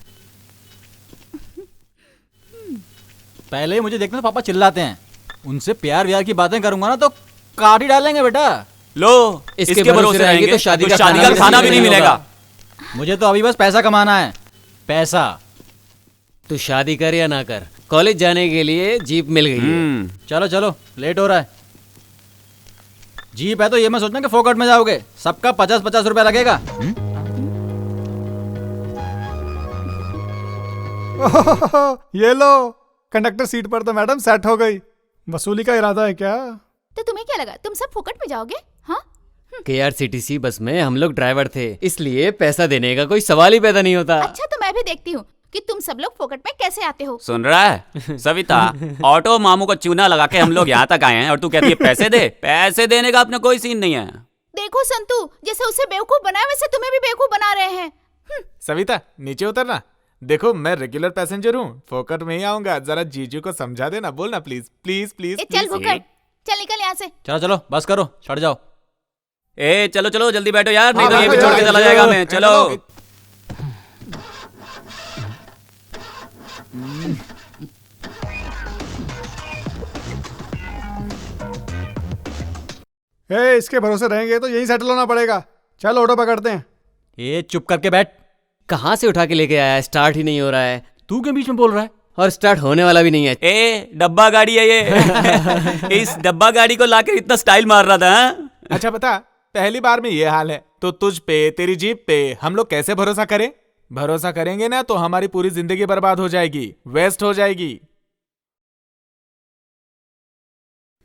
पहले ही मुझे देखना पापा चिल्लाते हैं। उनसे प्यार व्यार की बातें करूंगा ना तो काट ही डालेंगे बेटा।
लो, इसके भरोसे रहेंगे तो शादी का खाना भी नहीं मिलेगा।
मुझे तो अभी बस पैसा कमाना है, पैसा।
तू शादी कर या ना कर, कॉलेज जाने के लिए जीप मिल गई है।
चलो चलो, लेट हो रहा है। जीप है तो ये मैं सोचना कि फोकट में जाओगे, सबका 50-50 रुपया लगेगा।
ये लो, कंडक्टर सीट पर तो मैडम सेट हो गई। वसूली का इरादा है क्या?
तो तुम्हें क्या लगा तुम सब फुकट में जाओगे? हाँ?
KRCTC बस में हम लोग ड्राइवर थे, इसलिए पैसा देने का कोई सवाल ही पैदा नहीं होता।
अच्छा तो मैं भी देखती हूँ कि तुम सब लोग फोकट में कैसे आते हो।
सुन रहा है सविता, ऑटो मामू को चूना लगा के हम लोग यहाँ तक आए हैं और तू कहती है पैसे दे। पैसे देने का अपना कोई सीन नहीं है।
देखो संतू, जैसे उसे बेवकूफ बनाया वैसे तुम्हें भी बेवकूफ बना रहे हैं।
सविता नीचे उतरना। देखो मैं रेगुलर पैसेंजर हूँ, फोकट में ही आऊंगा। जरा जीजू को समझा देना, बोलना प्लीज प्लीज प्लीज।
चल भुक्कड़, चल निकल यहाँ से।
चलो चलो बस करो, छड़ जाओ।
ए चलो चलो जल्दी बैठो यार, नहीं तो ये भी छोड़ के चला जाएगा हमें। चलो।
इसके भरोसे रहेंगे तो यही सेटल होना पड़ेगा। चल ऑटो पकड़ते हैं।
ये चुप करके बैठ।
कहाँ से उठा के लेके आया है? स्टार्ट ही नहीं हो रहा है। तू क्यों बीच में बोल रहा है? और स्टार्ट होने वाला भी नहीं है।
ए डब्बा गाड़ी है ये। इस डब्बा गाड़ी को लाकर इतना स्टाइल मार रहा था। हाँ?
अच्छा बता, पहली बार में ये हाल है तो तुझ पे, तेरी जीप पे हम लोग कैसे भरोसा करें? भरोसा करेंगे ना तो हमारी पूरी जिंदगी बर्बाद हो जाएगी, वेस्ट हो जाएगी।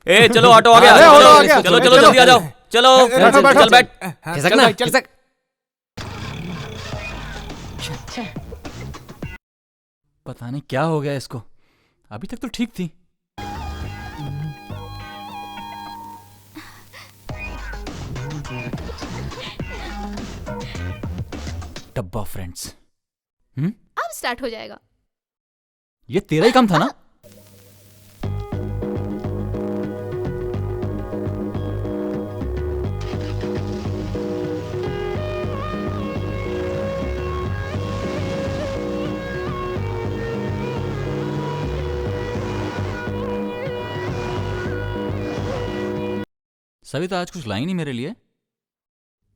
ए चलो ऑटो आ गया। चलो चलो जल्दी आ जाओ। चलो चल बैठ।
खिसक ना, खिसक।
पता नहीं क्या हो गया इसको, अभी तक तो ठीक थी। डब्बा फ्रेंड्स।
अब स्टार्ट हो जाएगा।
ये तेरा ही काम था ना? सविता आज कुछ लाई नहीं मेरे लिए?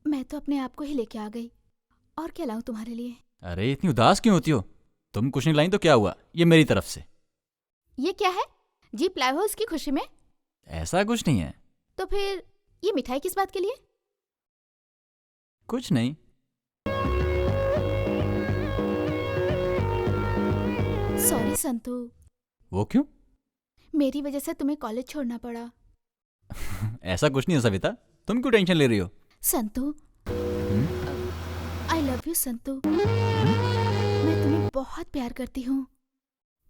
मैं तो अपने आप को ही लेके आ गई, और क्या लाऊं तुम्हारे लिए?
अरे इतनी उदास क्यों होती हो? तुम कुछ नहीं लाई तो क्या हुआ, ये मेरी तरफ से।
ये क्या है? जीप लाए हो उसकी खुशी में?
ऐसा कुछ नहीं है।
तो फिर ये मिठाई किस बात के लिए?
कुछ नहीं।
सॉरी संतू।
वो क्यों?
मेरी वजह से तुम्हें कॉलेज छोड़ना पड़ा।
ऐसा कुछ नहीं है सविता, तुम क्यों टेंशन ले रही हो?
Santu, I love you Santu. मैं तुम्हें बहुत प्यार करती हूँ।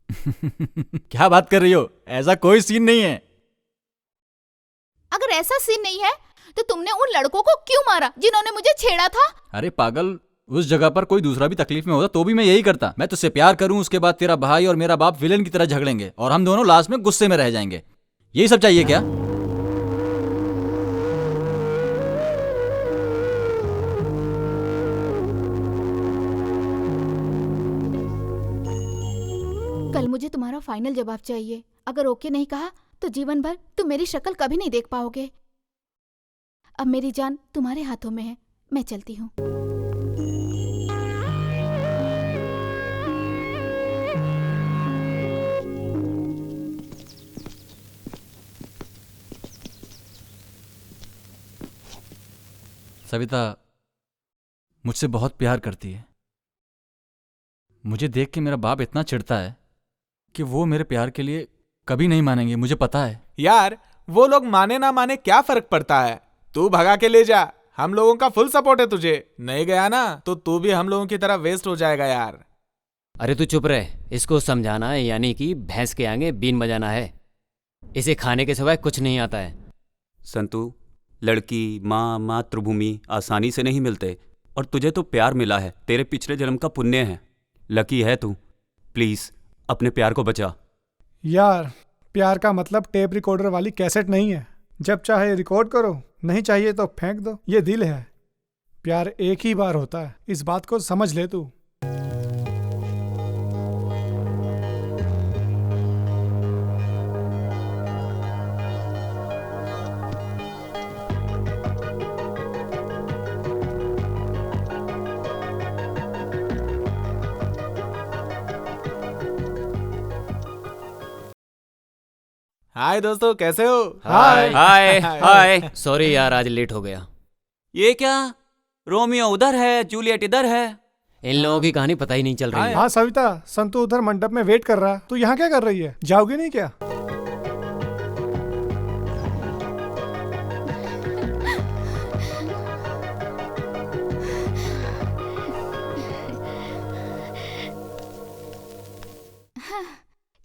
क्या बात कर रही हो? ऐसा कोई सीन नहीं है।
अगर ऐसा सीन नहीं है तो तुमने उन लड़कों को क्यों मारा जिन्होंने मुझे छेड़ा था?
अरे पागल, उस जगह पर कोई दूसरा भी तकलीफ में होता तो भी मैं यही करता। मैं तुझसे प्यार करूं, उसके बाद तेरा भाई और मेरा बाप विलेन की तरह झगड़ेंगे और हम दोनों लास्ट में गुस्से में रह जाएंगे। यही सब चाहिए क्या?
कल मुझे तुम्हारा फाइनल जवाब चाहिए। अगर ओके नहीं कहा तो जीवन भर तुम मेरी शक्ल कभी नहीं देख पाओगे। अब मेरी जान तुम्हारे हाथों में है, मैं चलती हूँ।
सविता मुझसे बहुत प्यार करती है। मुझे देख के मेरा बाप इतना चिढ़ता है कि वो मेरे प्यार के लिए कभी नहीं मानेंगे, मुझे पता है।
यार वो लोग माने ना माने क्या फर्क पड़ता है? तू भगा के ले जा, हम लोगों का फुल सपोर्ट है तुझे। नहीं गया ना तो तू भी हम लोगों की तरह वेस्ट हो जाएगा यार।
अरे तू चुप रहे, इसको समझाना है यानी कि भैंस के आगे बीन बजाना है। इसे खाने के सिवाय कुछ नहीं आता है।
संतू, लड़की, माँ, मातृभूमि आसानी से नहीं मिलते और तुझे तो प्यार मिला है, तेरे पिछले जन्म का पुण्य है। लकी है तू। प्लीज अपने प्यार को बचा।
यार प्यार का मतलब टेप रिकॉर्डर वाली कैसेट नहीं है। जब चाहे रिकॉर्ड करो, नहीं चाहिए तो फेंक दो। ये दिल है। प्यार एक ही बार होता है, इस बात को समझ ले तू।
हाय दोस्तों, कैसे हो?
हाय
हाय हाय।
सॉरी यार, आज लेट हो गया।
ये क्या, रोमियो उधर है, जूलियट इधर है।
इन लोगों की कहानी पता ही नहीं चल रही है।
हाँ सविता, संतू उधर मंडप में वेट कर रहा। तू यहाँ क्या कर रही है? जाओगे नहीं क्या?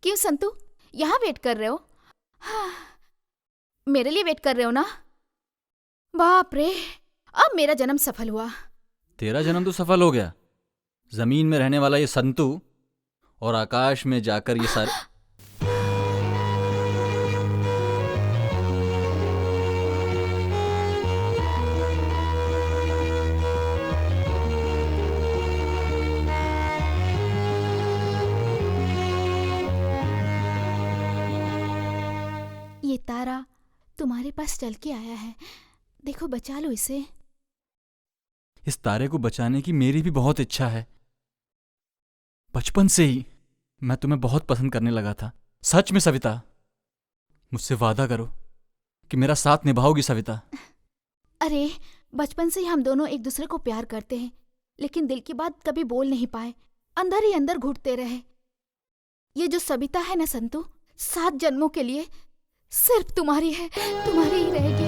क्यों संतू, यहाँ वेट कर रहे हो? हाँ, मेरे लिए वेट कर रहे हो ना? बाप रे, अब मेरा जन्म सफल हुआ।
तेरा जन्म तो सफल हो गया। जमीन में रहने वाला ये संतू और आकाश में जाकर ये सारे
ये तारा तुम्हारे पास चल के आया है, देखो बचा लो इसे।
इस तारे को बचाने की मेरी भी बहुत इच्छा है। बचपन से ही मैं तुम्हें बहुत पसंद करने लगा था। सच में सविता, मुझसे वादा करो कि मेरा साथ निभाओगी सविता।
अरे बचपन से ही हम दोनों एक दूसरे को प्यार करते हैं, लेकिन दिल की बात कभी बोल नहीं पाए, अंदर ही अंदर घुटते रहे। ये जो सविता है ना संतू, 7 जन्मों के लिए सिर्फ तुम्हारी है, तुम्हारी ही रहेगी।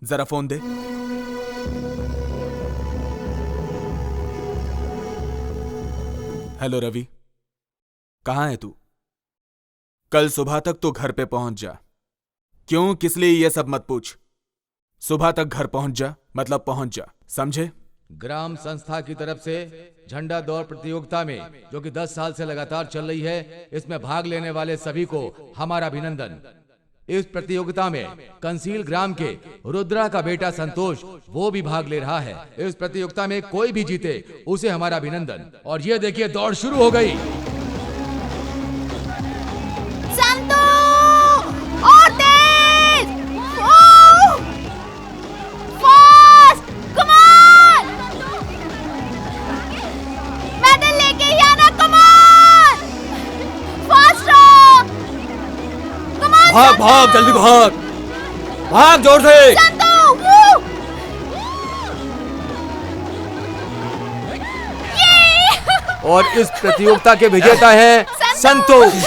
जरा फोन दे। हेलो रवि, कहाँ है तू? कल सुबह तक तो घर पे पहुंच जा। क्यों, किस लिए, ये सब मत पूछ। सुबह तक घर पहुंच जा, मतलब पहुंच जा, समझे?
ग्राम संस्था की तरफ से झंडा दौड़ प्रतियोगिता में, जो कि 10 साल से लगातार चल रही है, इसमें भाग लेने वाले सभी को हमारा अभिनंदन। इस प्रतियोगिता में कंसील ग्राम के रुद्रा का बेटा संतोष, वो भी भाग ले रहा है। इस प्रतियोगिता में कोई भी जीते उसे हमारा अभिनंदन। और ये देखिए, दौड़ शुरू हो गई।
संतू, और तेज, फास्ट, कम ऑन, मेडल लेके ही आना, कम ऑन, फास्ट रहो, कम ऑन,
भाग भाग, जल्दी भाग, भाग जोर से।
संतू,
और इस प्रतियोगिता के विजेता है संतोष।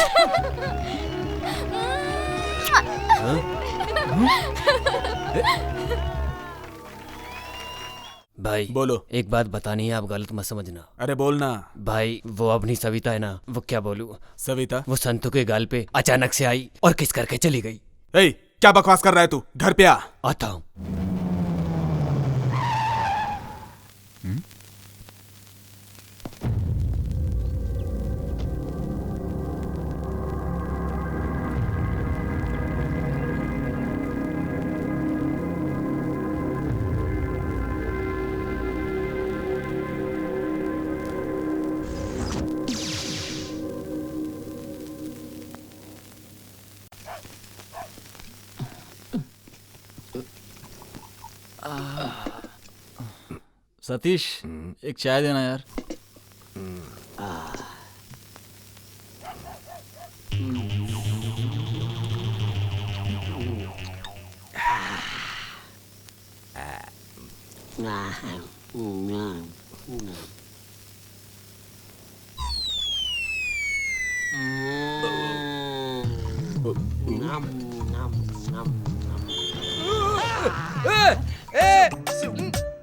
भाई
बोलो।
एक बात बतानी है, आप गलत मत समझना।
अरे बोलना।
भाई वो अपनी सविता है ना, वो क्या बोलूं,
सविता
वो संतू के गाल पे अचानक से आई और किस करके चली गई।
ए, क्या बकवास कर रहा है तू? घर पे आ।
आता हूं।
सतीश, एक चाय देना यार।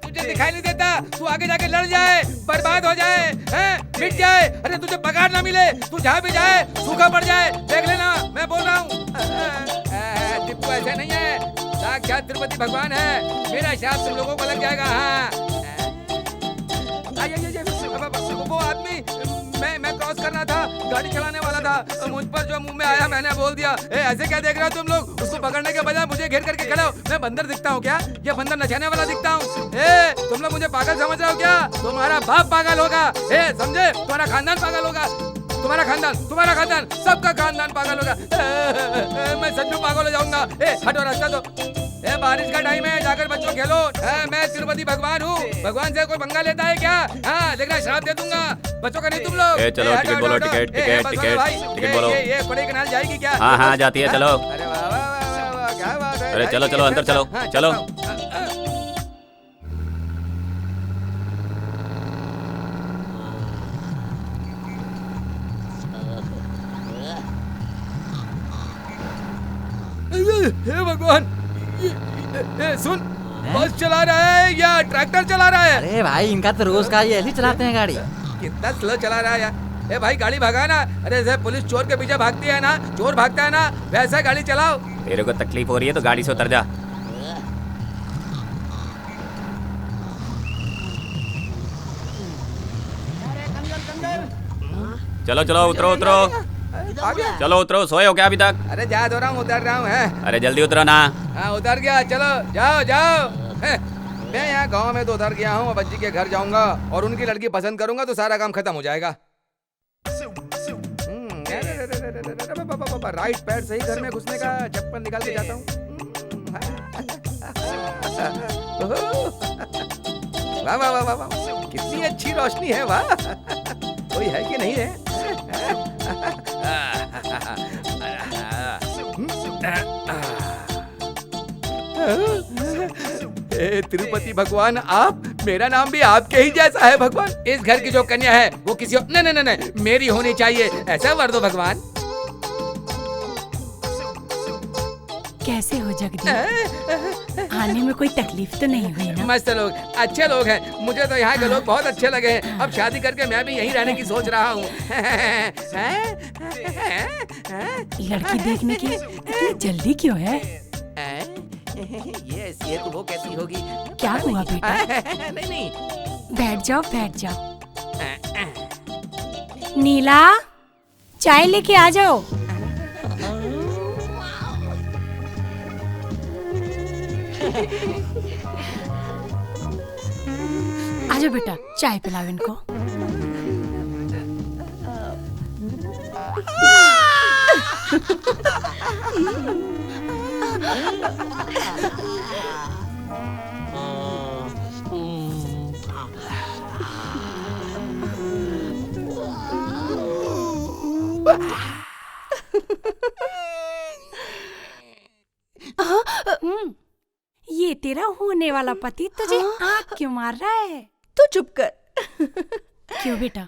तुझे दिखाई नहीं देता? तू आगे जाके लड़ जाए, बर्बाद हो जाए, हैं? मिट जाए। अरे तुझे पगार ना मिले, तू जहाँ भी जाए सूखा पड़ जाए, देख लेना, मैं बोल रहा हूँ। टिप्पू ऐसे नहीं है, साक्षात तिरुपति भगवान है। मेरा शाप तुम लोगों को लग जाएगा। हाँ, वो आदमी, मैं क्रॉस करना था, गाड़ी चलाने वाला था, मुझ पर जो मुंह में आया मैंने बोल दिया। ऐसे क्या देख रहे हो तुम लोग? उसको पकड़ने के बजाय मुझे घेर करके खड़े हो। मैं बंदर दिखता हूँ क्या? ये बंदर नचाने वाला दिखता हूँ? तुम लोग मुझे पागल समझ रहे हो क्या? तुम्हारा बाप पागल होगा, समझे? तुम्हारा खानदान पागल होगा, तुम्हारा खानदान, सबका खानदान पागल होगा। मैं सच में पागल हो जाऊंगा। हटो रास्ता दो। बारिश का टाइम है, जाकर बच्चों खेलो। मैं तिरुपति भगवान हूँ, भगवान से कोई पंगा लेता है क्या? हाँ, देखना, श्राप दे दूंगा। बच्चों का नहीं तुम लोग।
चलो टिकट बोलो, टिकट बोलो।
ये कोड़े कनाल जाएगी क्या?
हाँ जाती है, चलो।
अरे वाह वाह वाह, क्या बात है।
अरे चलो अंदर चलो, चलो।
हे भगवान, सुन, बस चला रहा है या ट्रैक्टर चला रहा है?
अरे भाई इनका तो रोज का ये ऐसे ही चलाते हैं गाड़ी।
कितना स्लो चला रहा है यार। ए भाई गाड़ी भगा ना। अरे जैसे पुलिस चोर के पीछे भागती है ना, चोर भागता है ना, वैसा गाड़ी चलाओ।
तेरे को तकलीफ हो रही है तो गाड़ी से उतर जा।
चलो चलो उतरो उतरो, चलो उतरो। सोए हो क्या अभी तक?
अरे जा दो रहा हूँ, उतर रहा हूँ। है
अरे जल्दी उतरो ना।
हाँ उतर गया, चलो जाओ जाओ। मैं यहाँ गांव में तो उतर गया हूँ, अब अज्जी के घर जाऊंगा और उनकी लड़की पसंद करूंगा तो सारा काम खत्म हो जाएगा। राइट पैर सही घर में घुसने का, चप्पल निकाल के जाता हूँ। वाह वाह वाह वाह, कितनी अच्छी रोशनी है, वाह। कोई है कि नहीं है? हे तिरुपति भगवान, आप, मेरा नाम भी आपके ही जैसा है भगवान। इस घर की जो कन्या है वो किसी और नहीं नहीं नहीं मेरी होनी चाहिए, ऐसा वर दो भगवान।
कैसे हो जगदीश? आने में कोई तकलीफ तो नहीं हुई ना?
मस्त लोग, अच्छे लोग हैं। मुझे तो यहाँ के लोग बहुत अच्छे लगे हैं। अब शादी करके मैं भी यहीं रहने की सोच रहा हूँ।
लड़की देखने की इतनी जल्दी क्यों है?
ये तो वो कैसी होगी?
क्या हुआ बेटा?
नहीं नहीं,
बैठ जाओ बैठ जाओ। नीला, चाय लेके आ जाओ। आजा बेटा, चाय पिलाओ इनको। ये तेरा होने वाला पति तुझे आँख क्यों मार रहा है?
तू चुप कर।
क्यों बेटा,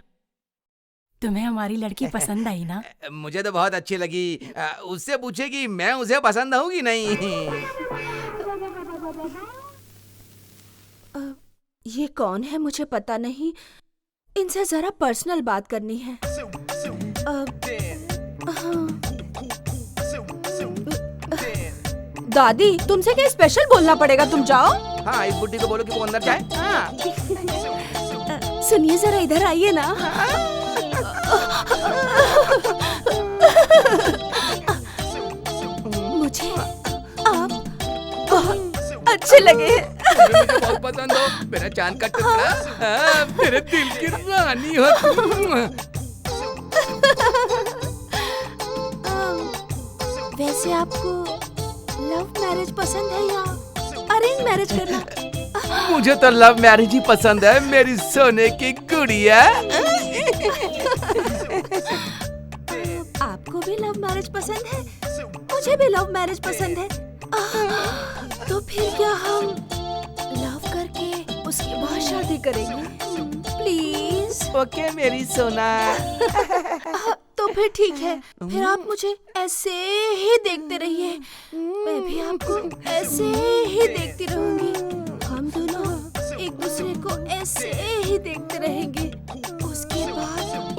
तुम्हें हमारी लड़की पसंद आई ना?
मुझे तो बहुत अच्छी लगी। उससे पूछेगी मैं उसे पसंद हूँ कि नहीं।
ये कौन है मुझे पता नहीं, इनसे जरा पर्सनल बात करनी है। दादी, तुमसे क्या स्पेशल बोलना पड़ेगा, तुम जाओ।
हाँ, इस बुड्ढी को बोलो कि वो अंदर जाए।
सुनिए जरा, इधर आइए ना। मुझे आप बहुत अच्छे लगे हैं।
मुझे बहुत पसंद हो, मेरा चांद का टुकड़ा, मेरे दिल की रानी हो तुम।
वैसे आपको लव मैरिज पसंद है या अरेंज मैरिज करना?
मुझे तो लव मैरिज ही पसंद है, मेरी सोने की गुड़िया।
आपको भी लव मैरिज पसंद है? मुझे भी लव मैरिज पसंद है। तो फिर क्या हम लव करके उसके बाद शादी करेंगे? प्लीज।
ओके मेरी सोना।
तो फिर ठीक है, फिर आप मुझे ऐसे ही देखते रहिए, मैं भी आपको ऐसे ही देखती रहूंगी। हम दोनों एक दूसरे को ऐसे ही देखते रहेंगे।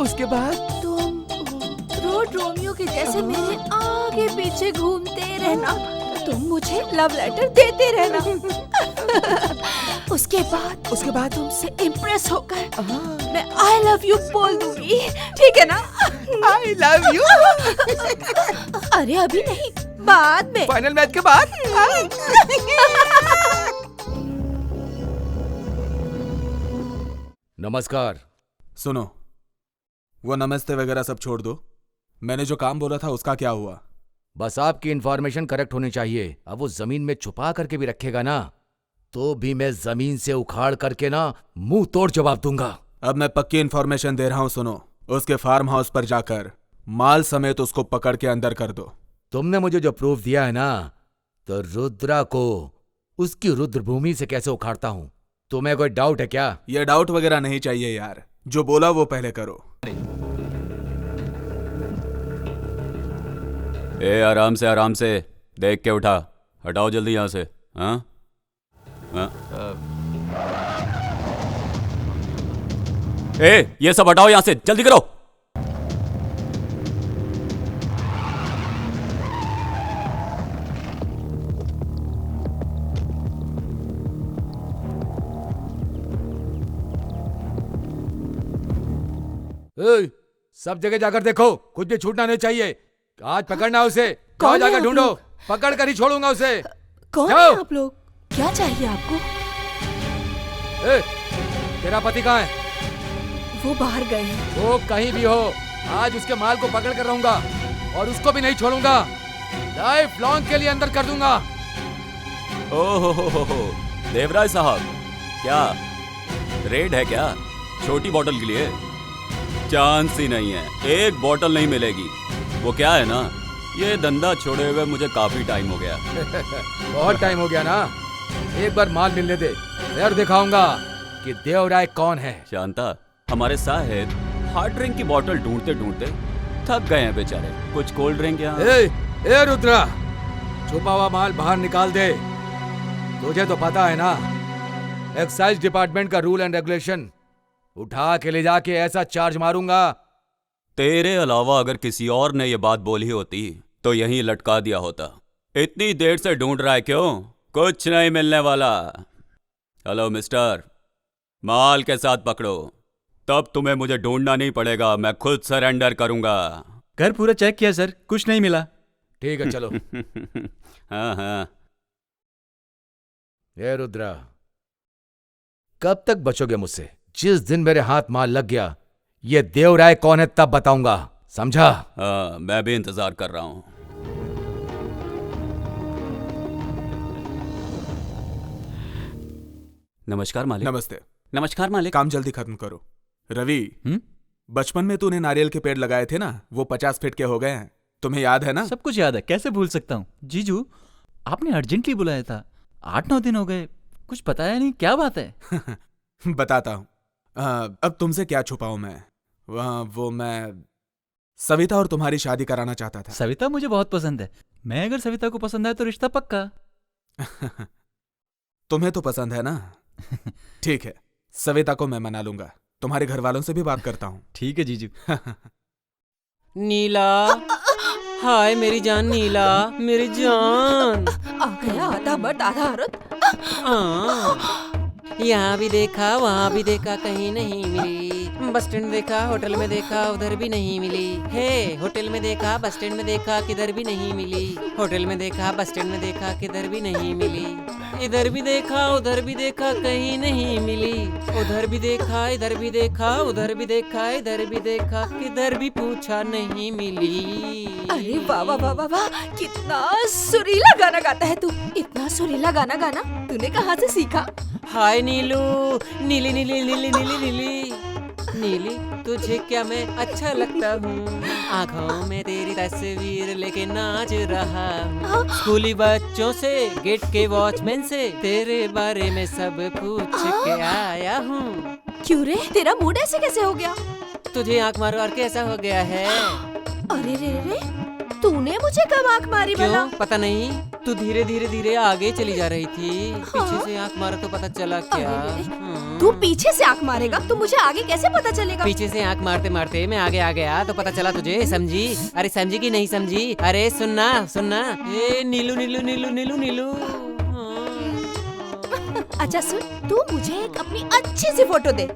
उसके बाद तुम रोड रोमियो के जैसे मेरे आगे पीछे घूमते रहना, तुम मुझे लव लेटर देते रहना। उसके बाद तुमसे इम्प्रेस होकर मैं आई लव यू बोल दूंगी, ठीक है ना?
I love you.
अरे अभी नहीं, बाद में,
फाइनल मैच के बाद। नमस्कार।
सुनो, वो नमस्ते वगैरह सब छोड़ दो। मैंने जो काम बोला था उसका क्या हुआ?
बस आपकी इंफॉर्मेशन करेक्ट होनी चाहिए। अब वो जमीन में छुपा करके भी रखेगा ना, तो भी मैं जमीन से उखाड़ करके ना मुंह तोड़ जवाब दूंगा।
अब मैं पक्की इंफॉर्मेशन दे रहा हूँ, सुनो। उसके फार्म हाउस पर जाकर माल समेत उसको पकड़ के अंदर कर दो।
तुमने मुझे जो प्रूफ दिया है ना, तो रुद्रा को उसकी रुद्र भूमि से कैसे उखाड़ता हूं, तुम्हें कोई डाउट है क्या?
ये डाउट वगैरह नहीं चाहिए यार, जो बोला वो पहले करो।
ए आराम से आराम से, देख के उठा, हटाओ जल्दी यहाँ से। हाँ हाँ। ये सब हटाओ यहाँ से, जल्दी करो।
सब जगह जाकर देखो, कुछ भी छूटना नहीं चाहिए। आज पकड़ना उसे, जाओ जाकर ढूंढो, पकड़ कर ही छोड़ूंगा उसे।
कौन है आप लोग? क्या चाहिए आपको?
तेरा पति कहाँ है?
वो बाहर गए हैं।
वो कहीं भी हो, आज उसके माल को पकड़ कर रहूंगा और उसको भी नहीं छोड़ूंगा। लाइफ लॉन्ग के लिए अंदर कर दूंगा।
ओहो, देवराज साहब, क्या रेड है क्या? छोटी बोतल के लिए चांस ही नहीं है, एक बोतल नहीं मिलेगी। वो क्या है ना, ये धंधा छोड़े हुए मुझे काफी टाइम हो गया।
बहुत टाइम हो गया ना, एक बार माल मिलने दे, फिर दिखाऊंगा कि देवराय कौन है।
शांता, हमारे साहेब हार्ड ड्रिंक की बोतल ढूंढते ढूंढते थक गए हैं बेचारे। कुछ कोल्ड ड्रिंक यहाँ?
ए रुद्रा, छुपा हुआ माल बाहर निकाल दे। तुझे तो पता है ना, एक्साइज डिपार्टमेंट का रूल एंड रेगुलेशन। उठा के ले जाके ऐसा चार्ज मारूंगा।
तेरे अलावा अगर किसी और ने ये बात बोली होती तो यहीं लटका दिया होता। इतनी देर से ढूंढ रहा है क्यों? कुछ नहीं मिलने वाला। हेलो मिस्टर, माल के साथ पकड़ो, तब तुम्हें मुझे ढूंढना नहीं पड़ेगा, मैं खुद सरेंडर करूंगा।
घर पूरा चेक किया सर, कुछ नहीं मिला।
ठीक है चलो।
हाँ।
ए रुद्रा, कब तक बचोगे मुझसे? जिस दिन मेरे हाथ माल लग गया, ये देवराय कौन है तब बताऊंगा, समझा?
हाँ, मैं भी इंतजार कर रहा हूं। नमस्कार मालिक।
नमस्ते।
नमस्कार मालिक।
काम जल्दी खत्म करो। रवि, बचपन में तूने नारियल के पेड़ लगाए थे ना, वो 50 फीट के हो गए हैं, तुम्हें याद है ना?
सब कुछ याद है, कैसे भूल सकता हूँ। जीजू, आपने अर्जेंटली बुलाया था, 8-9 दिन हो गए, कुछ बताया नहीं, क्या बात है?
बताता हूँ। अब तुमसे क्या छुपाऊं मैं? वो मैं सविता और तुम्हारी शादी कराना चाहता था।
सविता मुझे बहुत पसंद है। मैं अगर सविता को पसंद आए तो रिश्ता पक्का।
तुम्हें तो पसंद है ना? ठीक है, सविता को मैं मना लूंगा। तुम्हारे घर वालों से भी बात करता हूँ।
ठीक है जीजू।
नीला, हाय मेरी जान नीला, मेरी जान।
आ गया आधा मर्द आधा औरत।
यहाँ भी देखा, वहाँ भी देखा, कहीं नहीं मिली। बस स्टैंड देखा, होटल में देखा, उधर भी नहीं मिली। हे, होटल में देखा, बस स्टैंड में देखा, किधर भी नहीं मिली। होटल में देखा, बस स्टैंड में देखा, किधर भी नहीं मिली। इधर भी देखा, उधर भी देखा, कहीं नहीं मिली। उधर भी देखा, इधर भी देखा, उधर भी देखा, इधर भी देखा, किधर भी पूछा नहीं मिली।
अरे वाह वाह वाह वाह वाह, कितना सुरीला गाना गाता है तू। इतना सुरीला गाना गाना तूने कहाँ से सीखा?
हाय नीलू, नीली नीली नीली नीली नीली नीली, तुझे क्या मैं अच्छा लगता हूँ? आँखों में तेरी तस्वीर लेके नाच रहा हूँ। स्कूली बच्चों से, गेट के वॉचमैन से तेरे बारे में सब पूछ के आया हूँ।
क्यों रे, तेरा मूड ऐसे कैसे हो गया?
तुझे आँख मारो और कैसा हो गया है?
अरे रे रे, तूने मुझे कब आँख मारी भला?
क्यों पता नहीं, तू धीरे धीरे धीरे आगे चली जा रही थी। पीछे से आँख मारा तो पता चला क्या?
तू पीछे से आँख मारेगा तो मुझे आगे कैसे पता चलेगा?
पीछे से आँख मारते मारते मैं आगे आ गया तो पता चला तुझे। समझी? अरे समझी कि नहीं समझी? अरे सुनना सुनना, ए नीलू नीलू नीलू नीलू नीलू।
अच्छा सुन, तू मुझे एक अपनी अच्छी सी फोटो दे।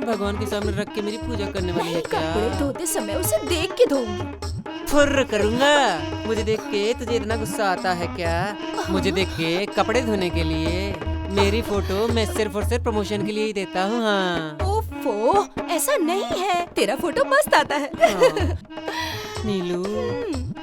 भगवान के सामने रख के मेरी पूजा करने वाली है क्या?
कपड़े धोते समय उसे देख के धोऊंगी।
फुर्र करूंगा। मुझे देख के तुझे इतना गुस्सा आता है क्या? मुझे देख के कपड़े धोने के लिए मेरी फोटो मैं सिर्फ और सिर्फ प्रमोशन के लिए ही देता हूँ। हाँ
ओफो, ऐसा नहीं है, तेरा फोटो मस्त आता है।
नीलू,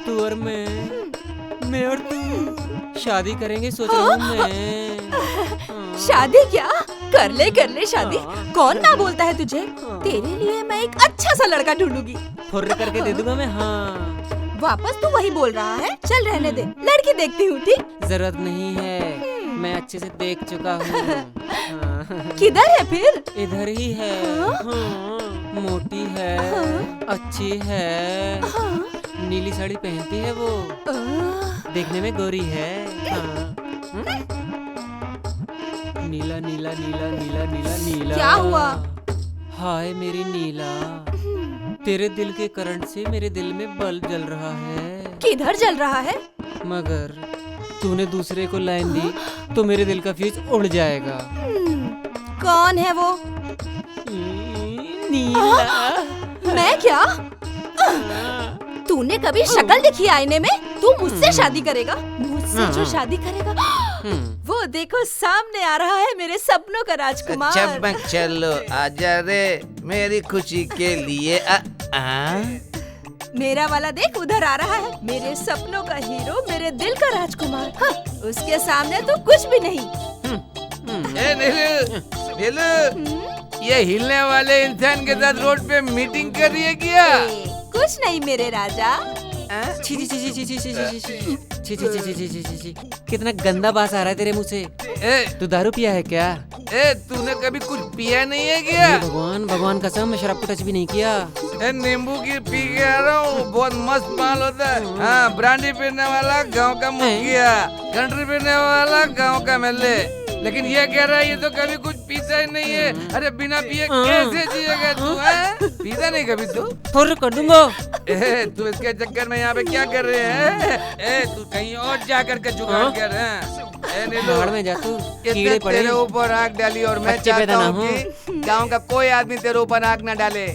तू और मैं और तू शादी करेंगे सोच रहा हूँ मैं।
शादी क्या? कर ले शादी। कौन ना बोलता है तुझे? तेरे लिए मैं एक अच्छा सा लड़का ढूंढूंगी।
फुर्र करके दे दूंगा मैं। हाँ
वापस तू वही बोल रहा है? चल रहने दे, लड़की देखती हूँ। ठीक,
जरूरत नहीं है, मैं अच्छे से देख चुका हूँ।
किधर है फिर?
इधर ही है। हाँ, मोटी है, अच्छी है, नीली साड़ी पहनती है वो, देखने में गोरी है। हाँ। नीला नीला नीला नीला नीला नीला।
क्या हुआ?
हाय मेरी नीला, तेरे दिल के करंट से मेरे दिल में बल्ब जल रहा है।
किधर जल रहा है?
मगर तूने दूसरे को लाइन दी तो मेरे दिल का फ्यूज उड़ जाएगा।
कौन है वो?
नीला।
मैं क्या? तूने कभी शक्ल देखी आईने में? तू मुझसे शादी करेगा? मुझसे जो शादी करेगा वो देखो सामने आ रहा है मेरे सपनों का राजकुमार।
चमक चलो आजा रे मेरी खुशी के लिए।
मेरा वाला देख उधर आ रहा है, मेरे सपनों का हीरो, मेरे दिल का राजकुमार। हाँ, उसके सामने तो कुछ भी नहीं।
नीलू, ये हिलने वाले इंसान के साथ रोड पे मीटिंग कर रही है क्या?
कुछ नहीं मेरे राजा।
छी छी छी छी छी छी छी छी छी छी छी छी छी छी छी, कितना गंदा बास आ रहा है तेरे मुंह से। तू दारू पिया है क्या?
तूने कभी कुछ पिया नहीं है क्या?
भगवान भगवान कसम, मैं शराब को टच भी नहीं किया।
नींबू की पी के आ रहा हूँ, बहुत मस्त माल होता है। हाँ, ब्रांडी पीने वाला गांव का मुखिया, कंट्री पीने वाला गांव का एमएलए, लेकिन ये कह रहा है ये तो कभी कुछ पीता ही नहीं है। अरे बिना पिए कैसे जिएगा तू? पीता नहीं कभी तू?
फुर्र कर दूंगा।
तू इसके चक्कर में यहाँ पे क्या कर रहे हैं? तू कहीं और जाकर के जुगाड़ कर रहे हैं।
बाहर में जा तू, कीड़े पड़े।
तेरे ऊपर आँख डाली और मैं चाहता हूँ कि गाँव का कोई आदमी तेरे ऊपर आँख ना डाले।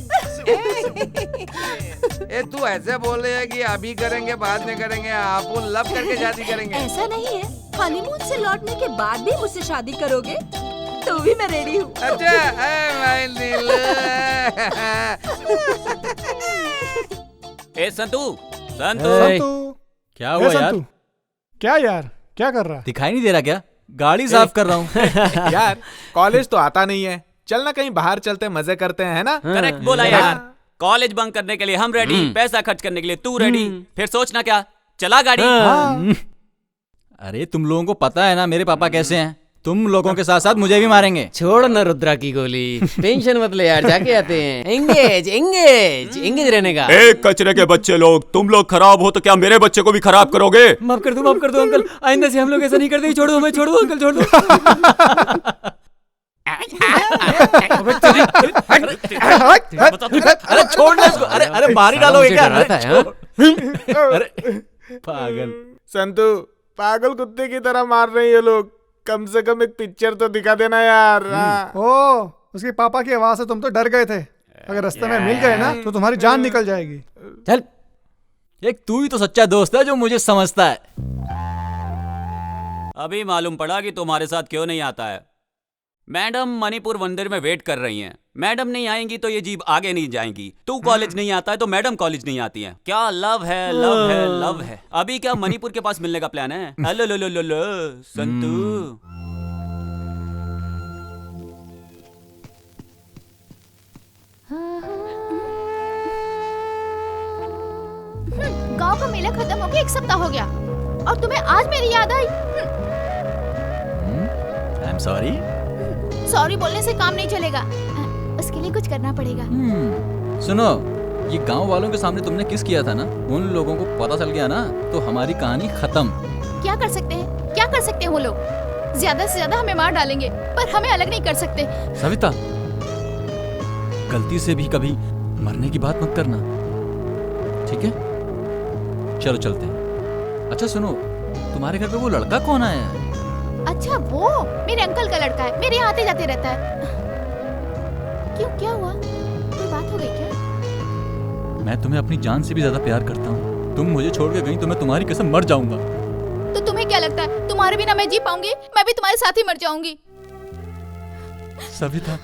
तू ऐसे बोल रहे है कि अभी करेंगे बाद में करेंगे, आप लव करके शादी करेंगे?
ऐसा नहीं है, हनीमून से लौटने के बाद भी मुझसे शादी करोगे तो भी मैं रेडी हूँ।
अच्छा,
संतू
संतू
क्या हुआ यार?
संतू क्या यार, क्या कर रहा?
दिखाई नहीं दे रहा क्या? गाड़ी साफ कर रहा हूँ।
यार कॉलेज तो आता नहीं है, चलना कहीं बाहर चलते मजे करते हैं, है ना?
करेक्ट बोला यार। कॉलेज बंक करने के लिए हम रेडी, पैसा खर्च करने के लिए तू रेडी, फिर सोचना क्या? चला गाड़ी।
अरे तुम लोगों को पता है ना मेरे पापा कैसे हैं? तुम लोगों के साथ साथ मुझे भी मारेंगे।
छोड़ ना रुद्रा की गोली, टेंशन मत ले यार, जाके आते हैं। एंगेज एंगेज एंगेज रहने का।
एक कचरे के बच्चे लोग, तुम लोग खराब हो तो क्या मेरे बच्चे को भी खराब करोगे?
माफ कर दो अंकल, आइंदा से हम लोग ऐसा नहीं करते। छोड़ दो हमें, छोड़ दो अंकल, छोड़ दो।
अरे छोड़ना इसको। अरे मार ही डालोगे क्या?
अरे पागल संतू, पागल कुत्ते की तरह मार रहे हैं ये लोग। कम से कम एक पिक्चर तो दिखा देना यार।
ओ, उसके पापा की आवाज से तुम तो डर गए थे। अगर रास्ते में मिल गए ना तो तुम्हारी जान निकल जाएगी।
चल, एक तू ही तो सच्चा दोस्त है जो मुझे समझता है।
अभी मालूम पड़ा कि तुम्हारे साथ क्यों नहीं आता है। मैडम मणिपुर मंदिर में वेट कर रही हैं। मैडम नहीं आएंगी तो ये जीप आगे नहीं जाएंगी। तू कॉलेज नहीं आता है तो मैडम कॉलेज नहीं आती है। क्या लव है, लव है, लव है। अभी क्या मणिपुर के पास मिलने का प्लान है? हेलो लो लो लो लो संतू।
गांव का मेला खत्म हो गया, एक सप्ताह हो गया और तुम्हें आज मेरी याद आई।
I'm sorry।
सॉरी बोलने से काम नहीं चलेगा, उसके लिए कुछ करना पड़ेगा।
सुनो, ये गांव वालों के सामने तुमने किस किया था ना, उन लोगों को पता चल गया ना तो हमारी कहानी खत्म।
क्या कर सकते हैं, क्या कर सकते हैं वो लोग? ज्यादा से ज्यादा हमें मार डालेंगे पर हमें अलग नहीं कर सकते।
सविता, गलती से भी कभी मरने की बात मत करना, ठीक है? चलो चलते हैं। अच्छा सुनो, तुम्हारे घर पे वो लड़का कौन आया है?
अच्छा, वो मेरे अंकल का लड़का है, मेरे यहाँ आते जाते रहता है। क्यों, क्या हुआ? कोई बात हो गई क्या?
मैं तुम्हें अपनी जान से भी ज्यादा प्यार करता हूँ। तुम मुझे छोड़ के गई तो मैं तुम्हारी कसम मर जाऊंगा।
तो तुम्हें क्या लगता है तुम्हारे बिना मैं जी पाऊंगी? मैं भी तुम्हारे साथ ही मर जाऊंगी।
सविता,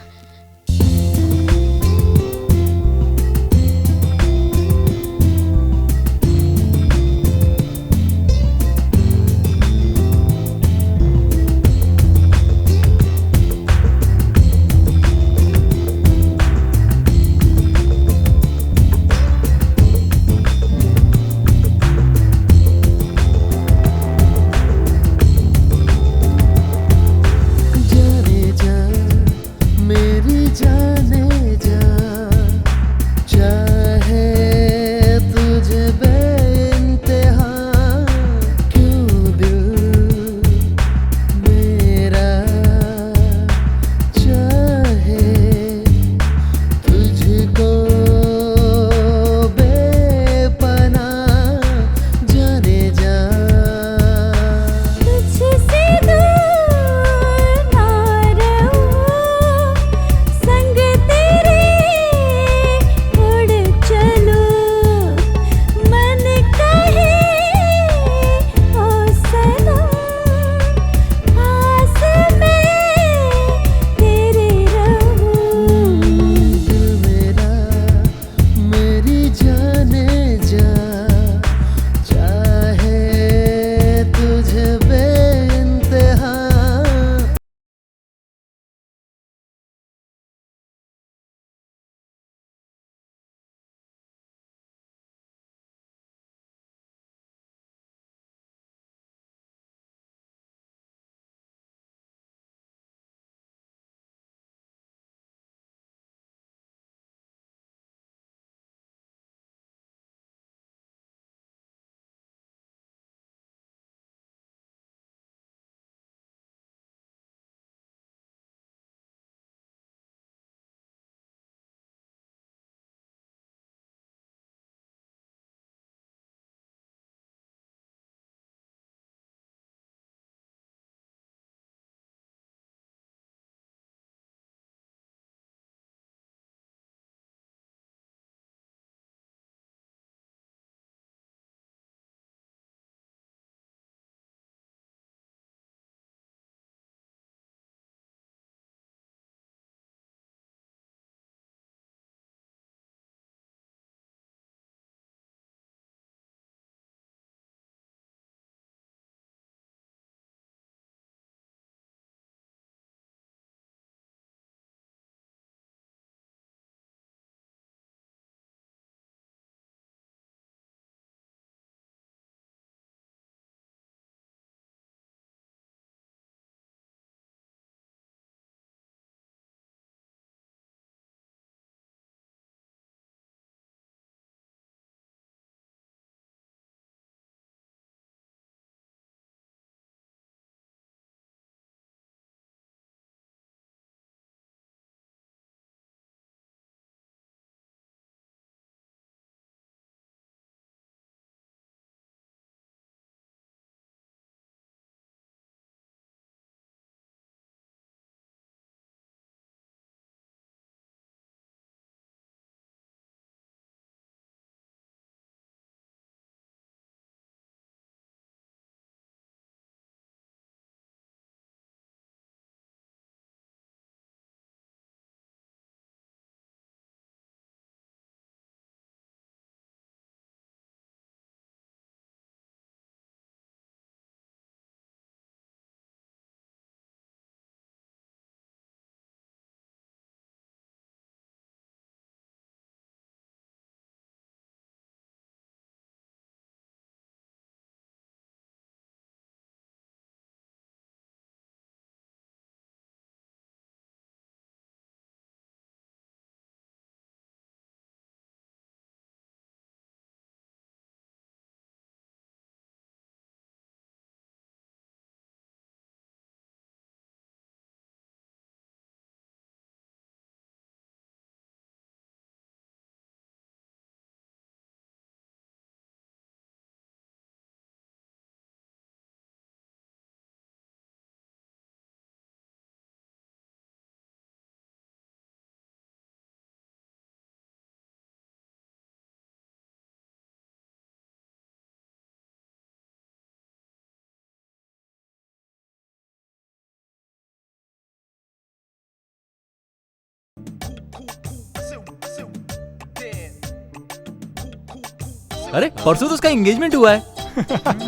अरे परसों तो उसका एंगेजमेंट हुआ है।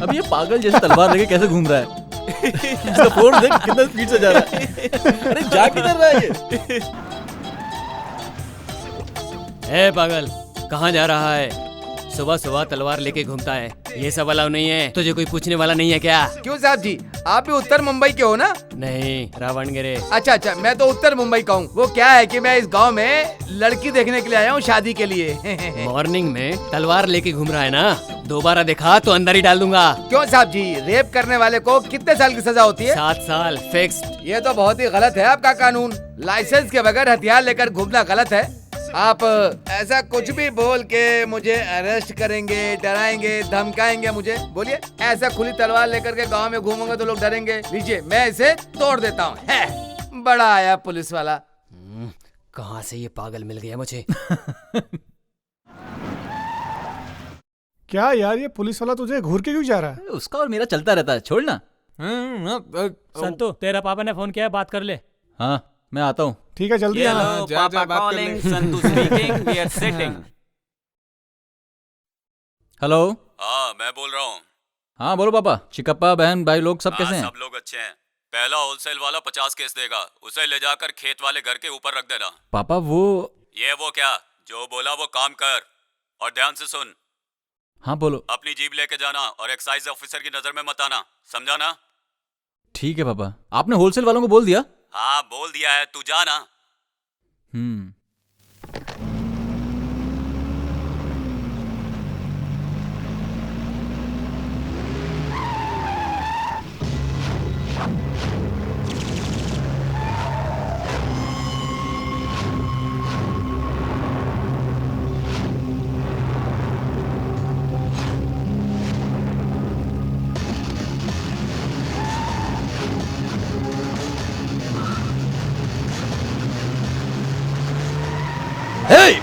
अभी ये पागल जैसे तलवार लेके कैसे घूम रहा है। इसका फोन देख कितना स्पीड से जा रहा है। अरे जा किधर रहा है ये?
ए पागल, कहाँ जा रहा है? सुबह सुबह तलवार लेके घूमता है, ये सब अलाउ नहीं है। तुझे कोई पूछने वाला नहीं है क्या?
क्यों साहब जी, आप भी उत्तर मुंबई के हो ना?
नहीं, रावणगिरे।
अच्छा, मैं तो उत्तर मुंबई का हूँ। वो क्या है कि मैं इस गांव में लड़की देखने के लिए आया हूँ शादी के लिए।
मॉर्निंग में तलवार लेके घूम रहा है ना, दोबारा देखा तो अंदर ही डाल दूंगा।
क्यों साहब जी, रेप करने वाले को कितने साल की सजा होती है?
7 साल फिक्स्ड।
ये तो बहुत ही गलत है आपका कानून। लाइसेंस के बगैर हथियार लेकर घूमना गलत है। आप ऐसा कुछ भी बोल के मुझे अरेस्ट करेंगे, डराएंगे, धमकाएंगे मुझे? बोलिए, ऐसा खुली तलवार लेकर के गांव में घूमूंगा तो लोग डरेंगे। लीजिए, मैं इसे तोड़ देता हूँ। है बड़ा आया पुलिस वाला।
कहाँ से ये पागल मिल गया मुझे?
क्या यार, ये पुलिस वाला तुझे घूर के क्यों जा रहा है?
उसका और मेरा चलता रहता है, छोड़ ना।
संतु, तेरा पापा ने फोन किया है, बात कर ले।
हाँ, मैं आता हूँ।
ठीक है, जल्दी आना।
Papa calling, Santu speaking, we are sitting.
Hello.
हाँ, मैं बोल रहा हूँ।
हाँ बोलो पापा। चिकप्पा, बहन, भाई लोग सब कैसे हैं?
सब लोग अच्छे हैं। पहला होलसेल वाला 50 केस देगा, उसे ले जाकर खेत वाले घर के ऊपर रख देना।
पापा वो
क्या, जो बोला वो काम कर और ध्यान से सुन।
हाँ बोलो।
अपनी जीप लेके जाना और एक्साइज ऑफिसर की नजर में मत आना, समझा ना?
ठीक है पापा। आपने होलसेल वालों को बोल दिया?
हाँ बोल दिया है, तू जा ना।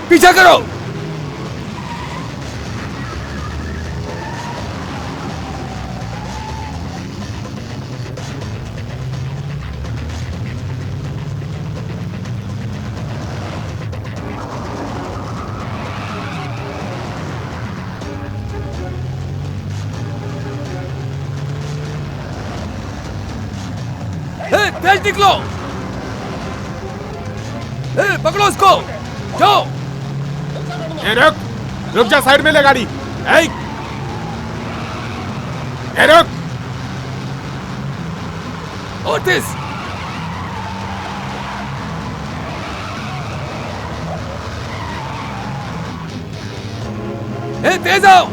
पीछा करो। तेज निकलो। पकड़ो उसको, जाओ।
रुक जा, साइड में ले गाड़ी। रुक।
ओटिस, तेज आओ।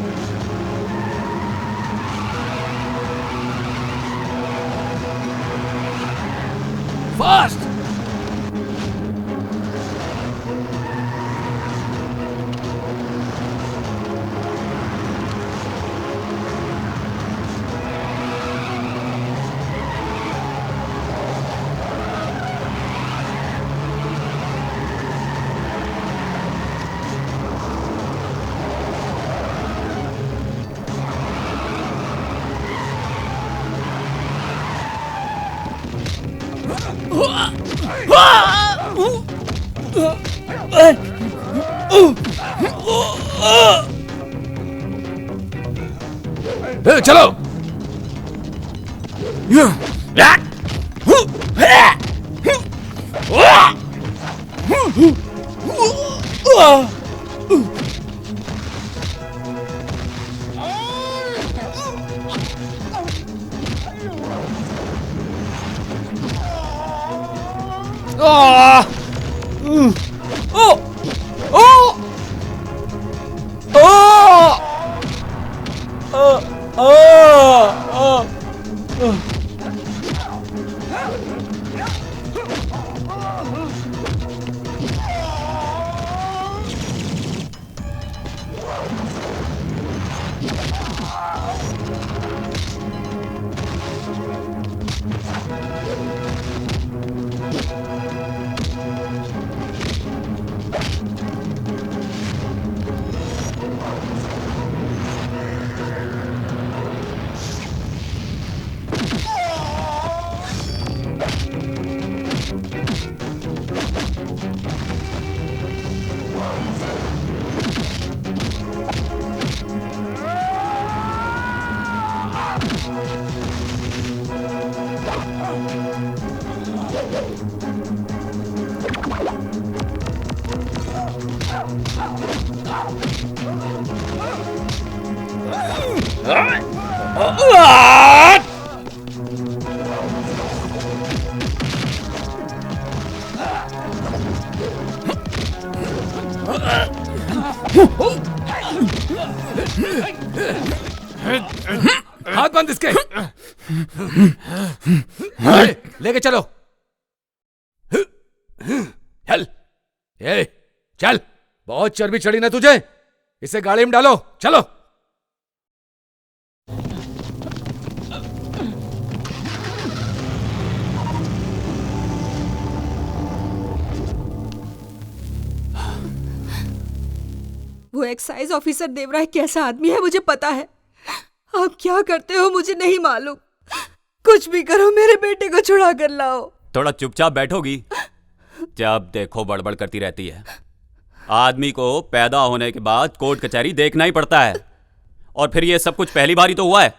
फास्ट। चलो। हाथ बंद इसके। लेके चलो। चल, चल, बहुत चर्बी चढ़ी ना तुझे, इसे गाड़ी में डालो, चलो।
वो एक्साइज ऑफिसर देवराय कैसा आदमी है मुझे पता है। आप क्या करते हो मुझे नहीं मालूम। कुछ भी करो, मेरे बेटे को छुड़ा कर लाओ।
थोड़ा चुपचाप बैठोगी? जब देखो बड़बड़ करती रहती है। आदमी को पैदा होने के बाद कोर्ट कचहरी देखना ही पड़ता है, और फिर ये सब कुछ पहली बार ही तो हुआ है।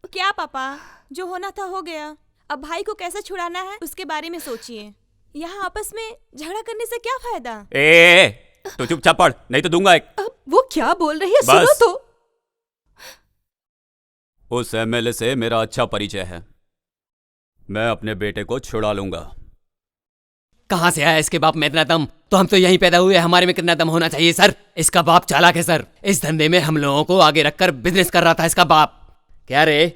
क्या पापा, जो होना था हो गया। अब भाई को कैसे छुड़ाना है उसके बारे में सोचिए। यहाँ आपस में झगड़ा करने से क्या फायदा।
तो चुपचाप पढ़, नहीं तो दूंगा एक।
वो क्या बोल रही है, सुनो तो।
उस एमएलए से मेरा अच्छा परिचय है, मैं अपने बेटे को छुड़ा लूंगा।
कहाँ से आया इसके बाप में इतना दम? तो हम तो यहीं पैदा हुए, हमारे में कितना दम होना चाहिए सर? इसका बाप चालाक है सर, इस धंधे में हम लोगों को आगे रखकर बिजनेस कर रहा था इसका बाप। क्या रे,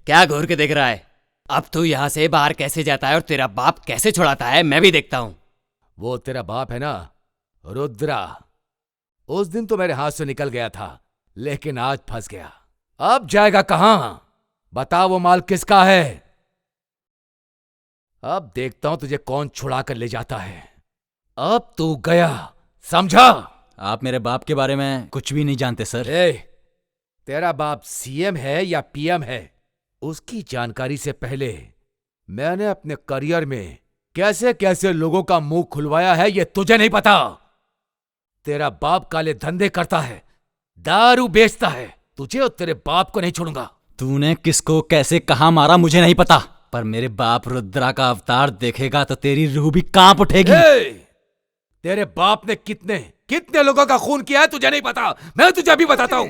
क्या घूर के देख रहा है? अब तू यहाँ से बाहर कैसे जाता है और तेरा बाप कैसे छुड़ाता है, मैं भी देखता हूँ।
वो तेरा बाप है ना, रुद्रा, उस दिन तो मेरे हाथ से निकल गया था, लेकिन आज फंस गया। अब जाएगा कहां? बता, वो माल किसका है? अब देखता हूं तुझे कौन छुड़ा कर ले जाता है। अब तू गया, समझा?
आप मेरे बाप के बारे में कुछ भी नहीं जानते सर।
तेरा बाप सीएम है या पीएम है, उसकी जानकारी से पहले मैंने अपने करियर में कैसे कैसे लोगों का मुंह खुलवाया है ये तुझे नहीं पता। तेरा बाप काले धंधे करता है, दारू बेचता है, तुझे और तेरे बाप को नहीं छोड़ूंगा।
तूने किसको कैसे कहाँ मारा मुझे नहीं पता, पर मेरे बाप रुद्रा का अवतार देखेगा तो तेरी रूह भी कांप उठेगी।
तेरे बाप ने कितने कितने लोगों का खून किया है तुझे नहीं पता, मैं तुझे अभी बताता हूं।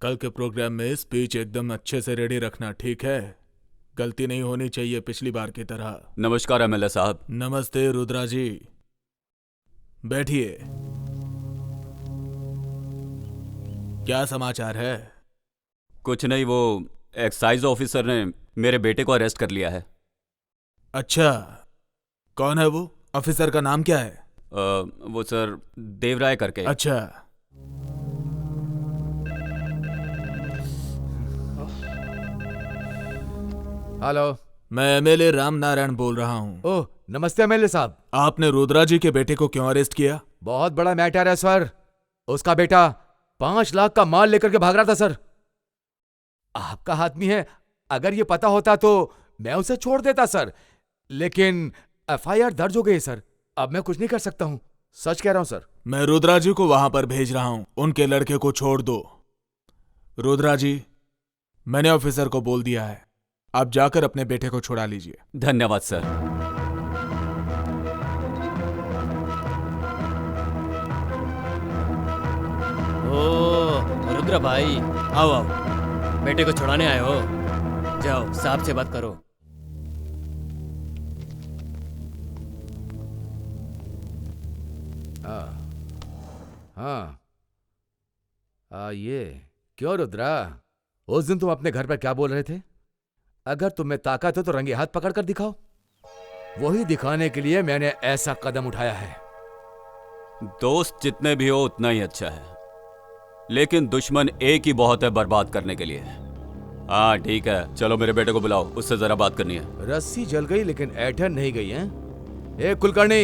कल के प्रोग्राम में स्पीच एकदम अच्छे से रेडी रखना, ठीक है? गलती नहीं होनी चाहिए पिछली बार की तरह।
नमस्कार एमएलए साहब।
नमस्ते रुद्रा जी, बैठिए। क्या समाचार है?
कुछ नहीं, वो एक्साइज ऑफिसर ने मेरे बेटे को अरेस्ट कर लिया है।
अच्छा, कौन है वो? ऑफिसर का नाम क्या है?
वो सर देवराय करके।
अच्छा,
हेलो,
मैं एमएलए राम नारायण बोल रहा हूँ।
ओह, नमस्ते एमएलए साहब।
आपने रुद्रा जी के बेटे को क्यों अरेस्ट किया?
बहुत बड़ा मैटर है सर। उसका बेटा 5 लाख का माल लेकर के भाग रहा था सर। आपका आदमी है, अगर ये पता होता तो मैं उसे छोड़ देता सर, लेकिन एफआईआर दर्ज हो गई सर, अब मैं कुछ नहीं कर सकता हूँ। सच कह रहा हूँ सर।
मैं रुद्रा जी को वहां पर भेज रहा हूँ, उनके लड़के को छोड़ दो। रुद्रा जी, मैंने ऑफिसर को बोल दिया है, आप जाकर अपने बेटे को छुड़ा लीजिए।
धन्यवाद सर।
ओ रुद्र भाई, आओ आओ, बेटे को छुड़ाने आए हो? जाओ साहब से बात करो।
हाँ, ये क्यों रुद्रा, उस दिन तुम अपने घर पर क्या बोल रहे थे? अगर तुम्हें ताकत हो तो रंगे हाथ पकड़ कर दिखाओ। वही दिखाने के लिए मैंने ऐसा कदम उठाया है।
दोस्त जितने भी हो उतना ही अच्छा है, लेकिन दुश्मन एक ही बहुत है बर्बाद करने के लिए। हाँ ठीक है, चलो मेरे बेटे को बुलाओ, उससे जरा बात करनी है।
रस्सी जल गई लेकिन ऐठन नहीं गई है। ए कुलकर्णी,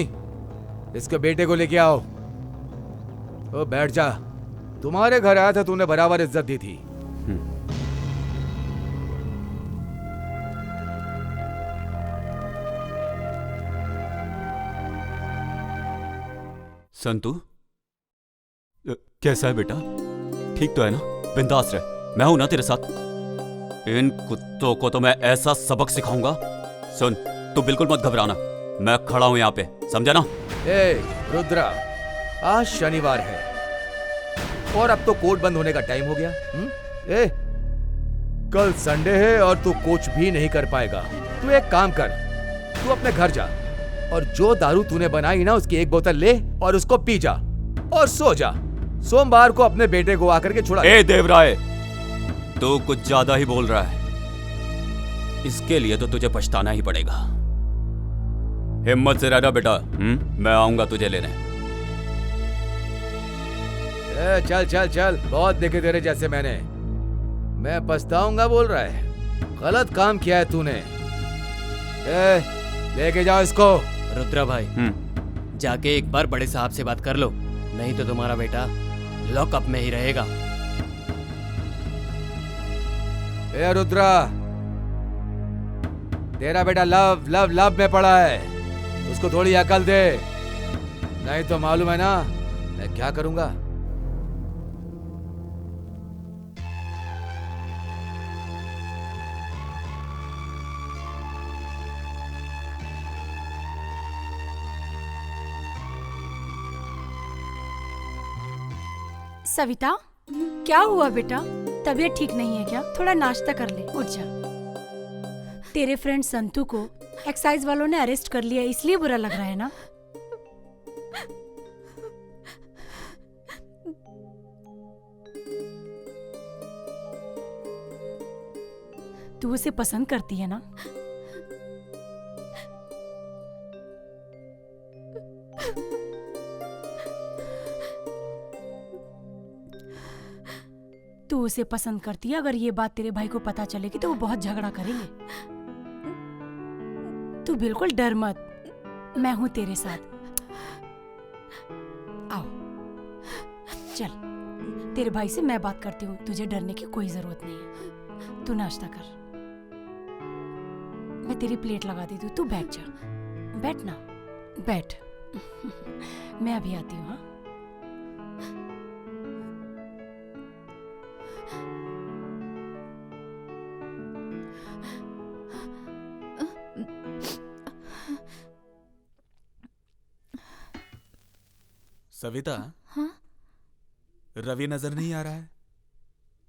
इसके बेटे को लेके आओ। ओ बैठ जा, तुम्हारे घर आया था, तूने बराबर इज्जत दी थी।
संतु, कैसा है बेटा? ठीक तो है ना? बिंदास रह, मैं हूं ना तेरे साथ। इन कुत्तों को तो मैं ऐसा सबक सिखाऊंगा। सुन, तू बिल्कुल मत घबराना, मैं खड़ा हूं यहाँ पे, समझा ना?
ए रुद्रा, आज शनिवार है और अब तो कोर्ट बंद होने का टाइम हो गया। ए, कल संडे है और तू कुछ भी नहीं कर पाएगा। तू एक काम कर, तू अपने घर जा, और जो दारू तूने बनाई ना उसकी एक बोतल ले और उसको पी जा और सो जा। सोमवार को अपने बेटे को आकर के छुड़ा।
ए देवराय, तू कुछ ज्यादा ही बोल रहा है। इसके लिए तो तुझे पछताना ही पड़ेगा। हिम्मत से रहना बेटा, मैं आऊंगा तुझे लेने।
चल चल चल, बहुत देखे तेरे जैसे मैंने। मैं पछताऊंगा बोल रहा है, गलत काम किया है तूने। लेके जाओ इसको।
रुद्रा भाई, जाके एक बार बड़े साहब से बात कर लो, नहीं तो तुम्हारा बेटा लॉकअप में ही रहेगा।
ए रुद्रा, तेरा बेटा लव लव लव में पड़ा है, उसको थोड़ी अकल दे, नहीं तो मालूम है ना मैं क्या करूंगा।
सविता, क्या हुआ बेटा? तबीयत ठीक नहीं है क्या? थोड़ा नाश्ता कर ले, उठ जा। तेरे फ्रेंड संतू को एक्साइज वालों ने अरेस्ट कर लिया, इसलिए बुरा लग रहा है ना? तू उसे पसंद करती है ना? तू उसे पसंद करती है। अगर ये बात तेरे भाई को पता चलेगी तो वो बहुत झगड़ा करेंगे। तू बिल्कुल डर मत, मैं हूं तेरे साथ। आओ, चल, तेरे भाई से मैं बात करती हूँ, तुझे डरने की कोई जरूरत नहीं है। तू नाश्ता कर, मैं तेरी प्लेट लगा देती हूँ, तू बैठ जा। बैठ ना, बैठ। मैं अभी आती हूँ। हाँ,
सविता।
हाँ?
रवि नजर नहीं आ रहा है?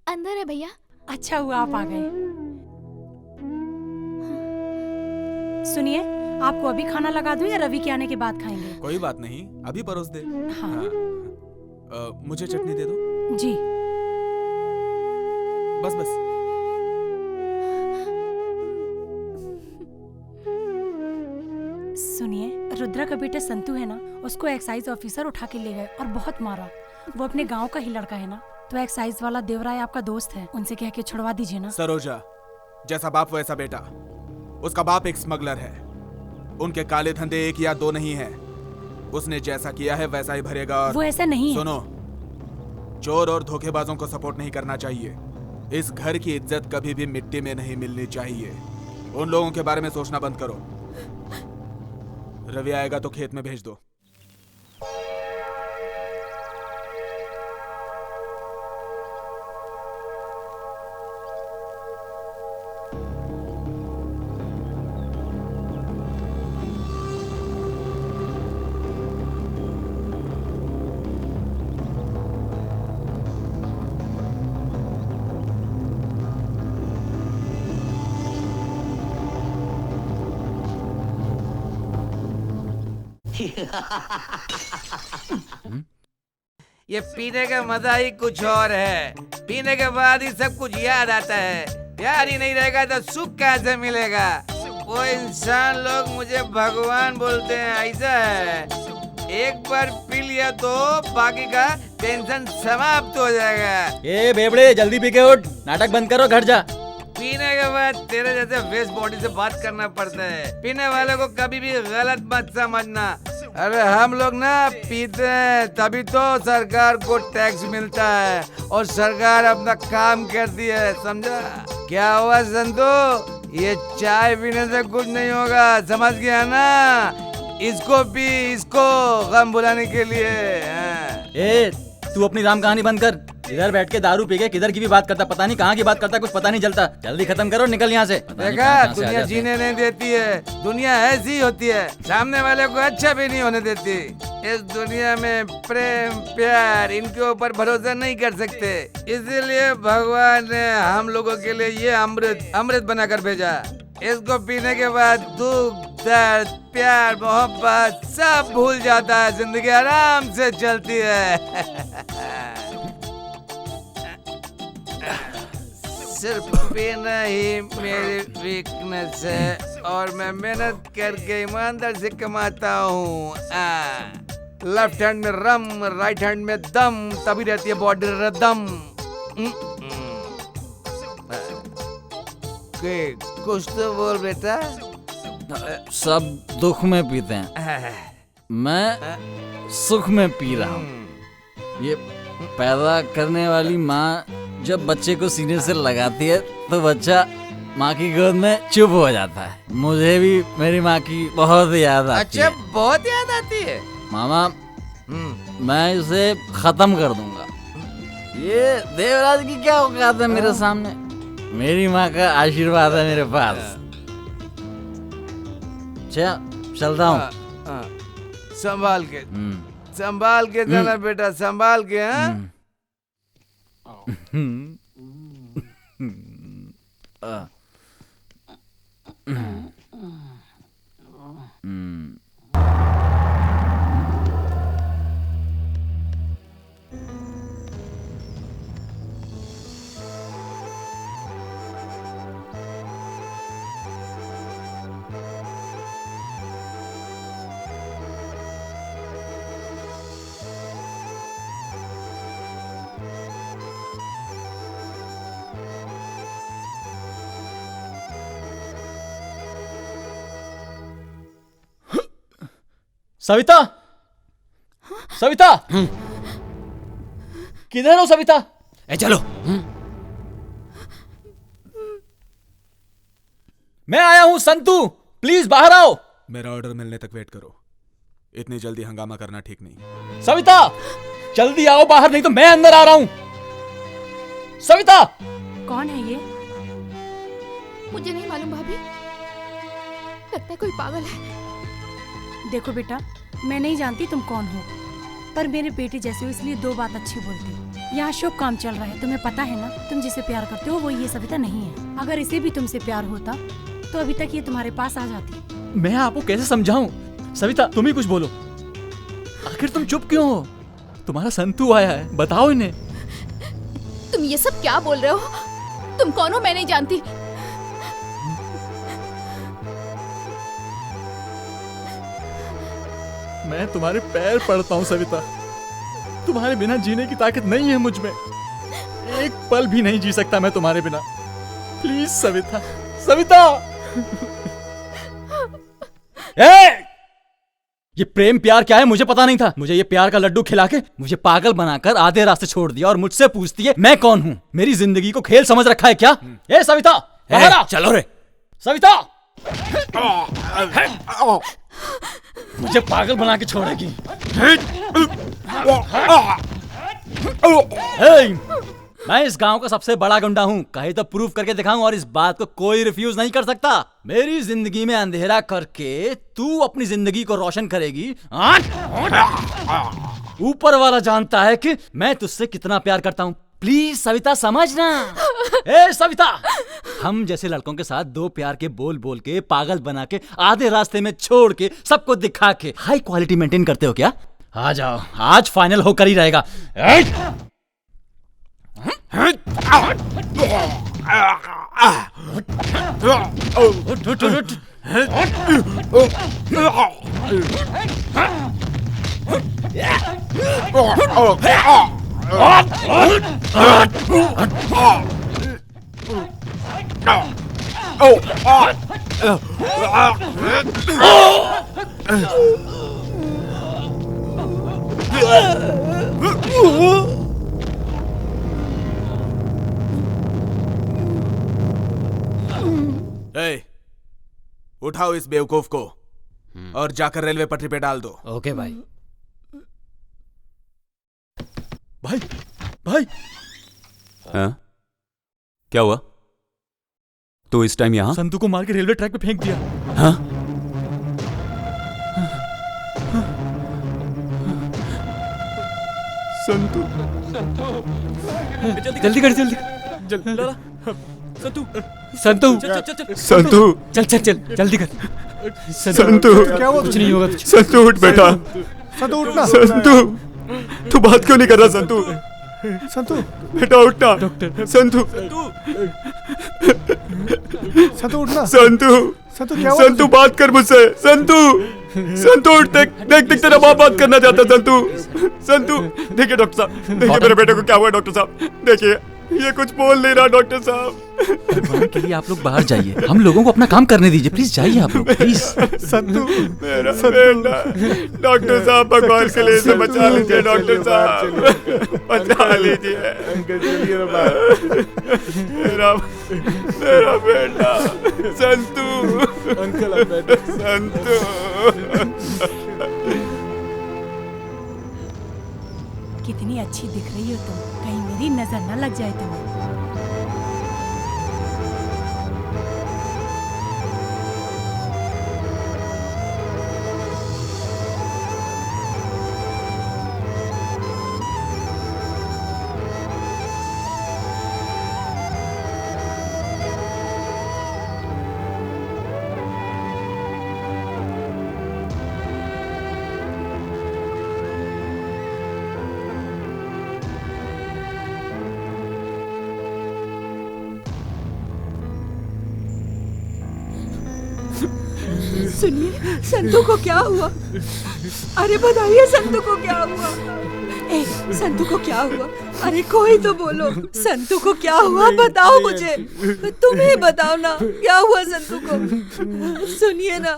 अंदर है भैया।
अच्छा हुआ आप आ गए। सुनिए, आपको अभी खाना लगा दूं या रवि के आने के बाद खाएंगे?
कोई बात नहीं, अभी परोस दे।
हाँ।
मुझे चटनी दे दो।
जी।
बस बस।
सुनिए, रुद्रा का बेटा संतू है ना, उसको एक्साइज ऑफिसर उठा के ले गए और बहुत मारा। वो अपने गांव का ही लड़का है ना, तो एक्साइज वाला देवराय आपका दोस्त है, उनसे कह के छुड़वा दीजिए ना।
सरोजा, जैसा बाप वैसा बेटा। उसका बाप एक स्मगलर है, उनके काले धंधे एक या दो नहीं है। उसने जैसा किया है वैसा ही भरेगा। और
वो ऐसा नहीं है।
सुनो, चोर और धोखेबाजों को सपोर्ट नहीं करना चाहिए। इस घर की इज्जत कभी भी मिट्टी में नहीं मिलनी चाहिए। उन लोगों के बारे में सोचना बंद करो। रवि आएगा तो खेत में भेज दो।
ये पीने का मजा ही कुछ और है। पीने के बाद ही सब कुछ याद आता है। प्यार ही नहीं रहेगा तो सुख कहाँ से मिलेगा? वो इंसान लोग मुझे भगवान बोलते हैं, ऐसा है। एक बार पी लिया तो बाकी का टेंशन समाप्त हो जाएगा।
ए बेबड़े, जल्दी पी के उठ, नाटक बंद करो, घर जा।
पीने के बाद तेरे जैसे वेस्ट बॉडी से बात करना पड़ता है। पीने वाले को कभी भी गलत मत समझना। अरे हम लोग ना पीते हैं तभी तो सरकार को टैक्स मिलता है और सरकार अपना काम करती है, समझा? क्या हुआ संतू? ये चाय पीने से कुछ नहीं होगा, समझ गया ना? इसको पी, इसको गम भुलाने के लिए।
ए, तू अपनी राम कहानी बंद कर। इधर बैठ के दारू पी के किधर की भी बात करता, पता नहीं कहाँ की बात करता, कुछ पता नहीं चलता। जल्दी खत्म करो, निकल यहाँ से।
देखा, दुनिया जीने नहीं देती है। दुनिया ऐसी होती है, सामने वाले को अच्छा भी नहीं होने देती। इस दुनिया में प्रेम प्यार इनके ऊपर भरोसा नहीं कर सकते, इसीलिए भगवान ने हम लोगों के लिए ये अमृत बना कर भेजा। इसको पीने के बाद दुख, दर्द, प्यार, मोहब्बत सब भूल जाता है। जिंदगी आराम से चलती है। सिर्फ पीना ही मेरी वीकनेस है और मैं मेहनत करके ईमानदार से कमाता हूँ। लेफ्ट हैंड में रम, राइट हैंड में दम, तभी रहती है बॉडी रदम। कुछ तो बोल बेटा।
सब दुख में पीते हैं, मैं सुख में पी रहा हूँ। ये पैदा करने वाली माँ जब बच्चे को सीने से लगाती है तो बच्चा माँ की गोद में चुप हो जाता है। मुझे भी मेरी माँ की बहुत याद आती है।
अच्छा, बहुत याद आती है
मामा। मैं इसे खत्म कर दूंगा। ये देवराज की क्या औकात है मेरे सामने। मेरी माँ का आशीर्वाद है मेरे पास। चलता हूँ।
संभाल के जाना बेटा, संभाल के।
सविता, सविता, किधर हो सविता?
चलो।
मैं आया हूं संतू, प्लीज बाहर आओ।
मेरा ऑर्डर मिलने तक वेट करो। इतनी जल्दी हंगामा करना ठीक नहीं।
सविता, जल्दी आओ बाहर, नहीं तो मैं अंदर आ रहा हूं। सविता।
कौन है ये?
मुझे नहीं मालूम भाभी, लगता है कोई पागल है।
देखो बेटा, मैं नहीं जानती तुम कौन हो, पर मेरे बेटे जैसे हो इसलिए दो बात अच्छी बोलती। यहाँ शुभ काम चल रहा है, तुम्हें पता है ना, तुम जिसे प्यार करते हो वो ये सविता नहीं है। अगर इसे भी तुमसे प्यार होता तो अभी तक ये तुम्हारे पास आ जाती।
मैं आपको कैसे समझाऊं? सविता, तुम ही कुछ बोलो। आखिर तुम चुप क्यों हो? तुम्हारा संतू आया है, बताओ इन्हें।
तुम ये सब क्या बोल रहे हो? तुम कौन हो? मैं नहीं जानती।
मैं तुम्हारे पैर पड़ता हूँ सविता। तुम्हारे बिना जीने की ताकत नहीं है मुझ में। एक पल भी नहीं जी सकता मैं तुम्हारे बिना। प्लीज सविता, सविता। ये प्रेम प्यार क्या है मुझे पता नहीं था। मुझे ये प्यार का लड्डू खिला के मुझे पागल बनाकर आधे रास्ते छोड़ दिया और मुझसे पूछती है मैं कौन हूँ। मेरी जिंदगी को खेल समझ रखा है क्या? ए सविता, बाहर आ।
चलो रे
सविता। मुझे पागल बना के छोड़ेगी। मैं इस गांव का सबसे बड़ा गुंडा हूँ, कहे तो प्रूफ करके दिखाऊं और इस बात को कोई रिफ्यूज नहीं कर सकता। मेरी जिंदगी में अंधेरा करके तू अपनी जिंदगी को रोशन करेगी। ऊपर वाला जानता है कि मैं तुझसे कितना प्यार करता हूँ। प्लीज सविता समझना। ए सविता, हम जैसे लड़कों के साथ दो प्यार के बोल बोल के पागल बना के आधे रास्ते में छोड़ के सबको दिखा के हाई क्वालिटी मेंटेन करते हो क्या? आ जाओ, आज फाइनल होकर ही रहेगा।
उठाओ इस बेवकूफ को और जाकर रेलवे पटरी पे डाल दो।
ओके भाई।
भाई, भाई।
हाँ? क्या हुआ? तो इस टाइम यहाँ?
संतू को मार के रेलवे ट्रैक पे फेंक दिया।
हाँ?
संतू, जल्दी कर, जल्दी। संतू,
संतु
संतु
चल चल चल जल्दी कर।
संतु क्या हुआ?
कुछ नहीं होगा तुझे।
संतु उठ बेटा। संतु उठना। संतु तू बात क्यों नहीं कर रहा? संतु संतु बेटा उठना। डॉक्टर संतु संतु उठना। संतु संतु क्या हुआ? संतु बात कर मुझसे। संतु संतु उठ। देख देख देख तेरा बाप बात करना चाहता है। संतु संतु देखिए डॉक्टर साहब, देखिए मेरे बेटे को क्या हुआ डॉक्टर साहब। देखिए ये कुछ बोल नहीं रहा डॉक्टर साहब।
भगवान के लिए आप लोग बाहर जाइए, हम लोगों को अपना काम करने दीजिए। प्लीज जाइए आप लोग प्लीज।
संतु मेरा बेटा। डॉक्टर साहब भगवान के लिए इसे बचा लीजिए। डॉक्टर साहब बचा लीजिए। मेरा बेटा संतु। अंकल संतु।
कितनी अच्छी दिख रही हो तुम, कहीं मेरी नजर न लग जाए तुम्हें।
सुनिए, संतु को क्या हुआ? अरे बताइए संतु को क्या हुआ? ए, संतु को क्या हुआ? अरे कोई तो बोलो, संतु को क्या हुआ? बताओ मुझे, तुम्हें बताओ ना क्या हुआ संतु को। सुनिए ना,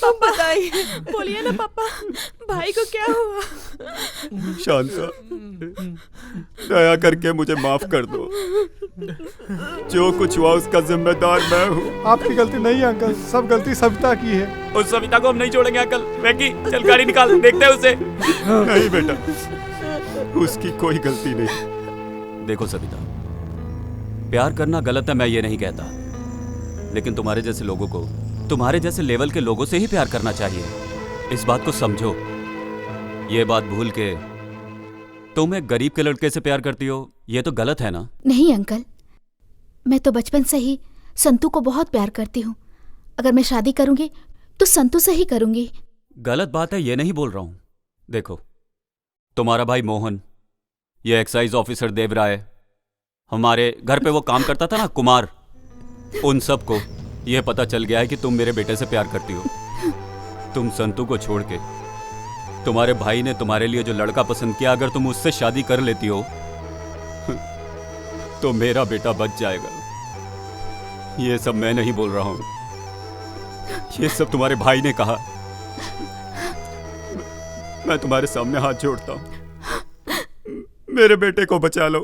अब बताइए।
बोलिए ना पापा, भाई को क्या हुआ?
शांता, दया करके मुझे माफ कर दो। जो कुछ हुआ उसका जिम्मेदार मैं हूँ।
आपकी गलती नहीं है अंकल, सब गलती सविता की है।
उस सविता को हम नहीं छोड़ेंगे अंकल। मैगी चल गाड़ी निकाल, देखते हैं उसे। नहीं बेटा, उसकी कोई गलती नहीं। देखो सविता, प्यार करना गलत है मैं ये नहीं कहता, लेकिन तुम्हारे जैसे लोगों को तुम्हारे जैसे लेवल के लोगों से ही प्यार करना चाहिए। इस बात को समझो। ये बात भूल के तुम एक गरीब के लड़के से प्यार करती हो, ये तो गलत है ना?
नहीं अंकल, मैं तो बचपन से ही संतु को बहुत प्यार करती हूँ। अगर मैं शादी करूंगी तो संतु से ही करूंगी।
गलत बात है ये नहीं बोल रहा हूं। देखो, तुम्हारा भाई मोहन, ये एक्साइज ऑफिसर देवराय, हमारे घर पे वो काम करता था ना कुमार, उन सब को ये पता चल गया है कि तुम मेरे बेटे से प्यार करती हो। तुम संतु को छोड़ के तुम्हारे भाई ने तुम्हारे लिए जो लड़का पसंद किया, अगर तुम उससे शादी कर लेती हो तो मेरा बेटा बच जाएगा। ये सब मैं नहीं बोल रहा हूं, ये सब तुम्हारे भाई ने कहा। मैं तुम्हारे सामने हाथ जोड़ता हूं, मेरे बेटे को बचा लो।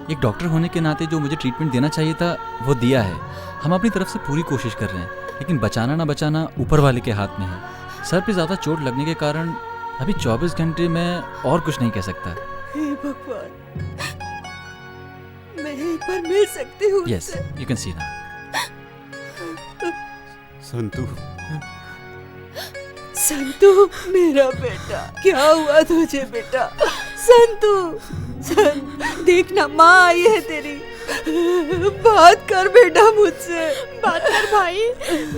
एक डॉक्टर होने के नाते जो मुझे ट्रीटमेंट देना चाहिए था वो दिया है। हम अपनी तरफ से पूरी कोशिश कर रहे हैं, लेकिन बचाना ना बचाना ऊपर वाले के हाथ में है। सर पे ज़्यादा चोट लगने के कारण अभी 24 घंटे में और कुछ नहीं कह सकता।
हे भगवान, मैं एक बार मिल सकती हूँ?
यस, यू कैन सी ना।
संतु,
संतु मेरा बेटा, क्या हुआ तुझे बेटा? संतु, देखना माँ आई है तेरी। बात कर बेटा मुझसे।
बात कर भाई,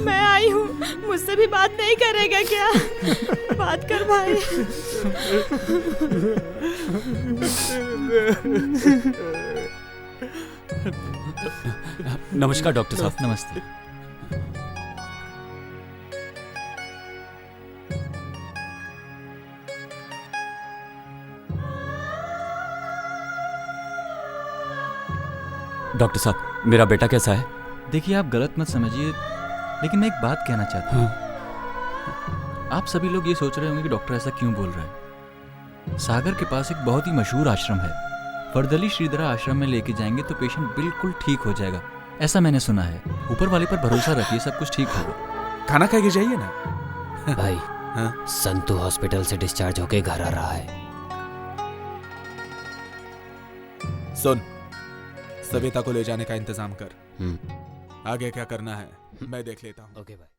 मैं आई हूँ, मुझसे भी बात नहीं करेगा क्या? बात कर भाई।
नमस्कार डॉक्टर साहब।
नमस्ते।
डॉक्टर साहब, मेरा बेटा कैसा है?
देखिए, आप गलत मत समझिए, लेकिन मैं एक बात कहना चाहता हूँ। आप सभी लोग ये सोच रहे होंगे कि डॉक्टर ऐसा क्यों बोल रहा है। सागर के पास एक बहुत ही मशहूर आश्रम है, वर्दली श्रीधरा आश्रम में लेके जाएंगे तो पेशेंट बिल्कुल ठीक हो जाएगा, ऐसा मैंने सुना है। ऊपर वाले पर भरोसा रखिए, सब कुछ ठीक होगा।
खाना खा के जाइए ना।
भाई, संतु हॉस्पिटल से डिस्चार्ज होके घर आ रहा है।
सुन, सविता को ले जाने का इंतजाम कर। आगे क्या करना है मैं देख लेता हूँ।
ओके भाई।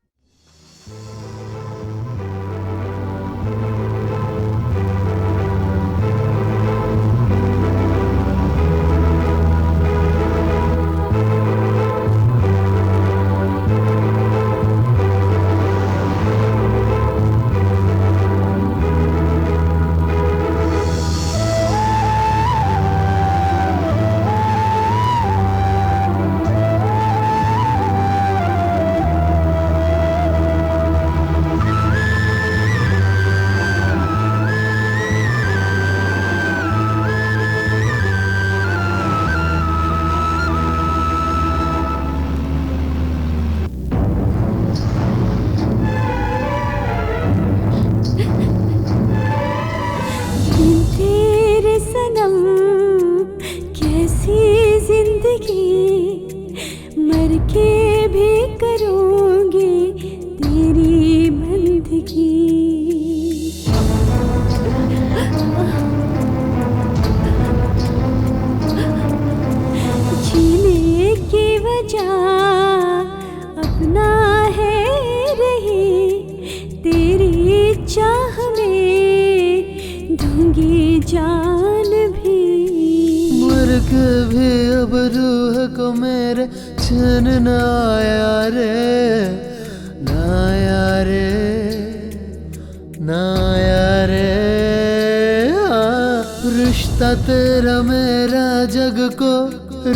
रिश्ता तेरा मेरा जग को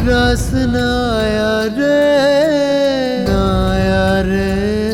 रस ना आया रे, ना आया रे।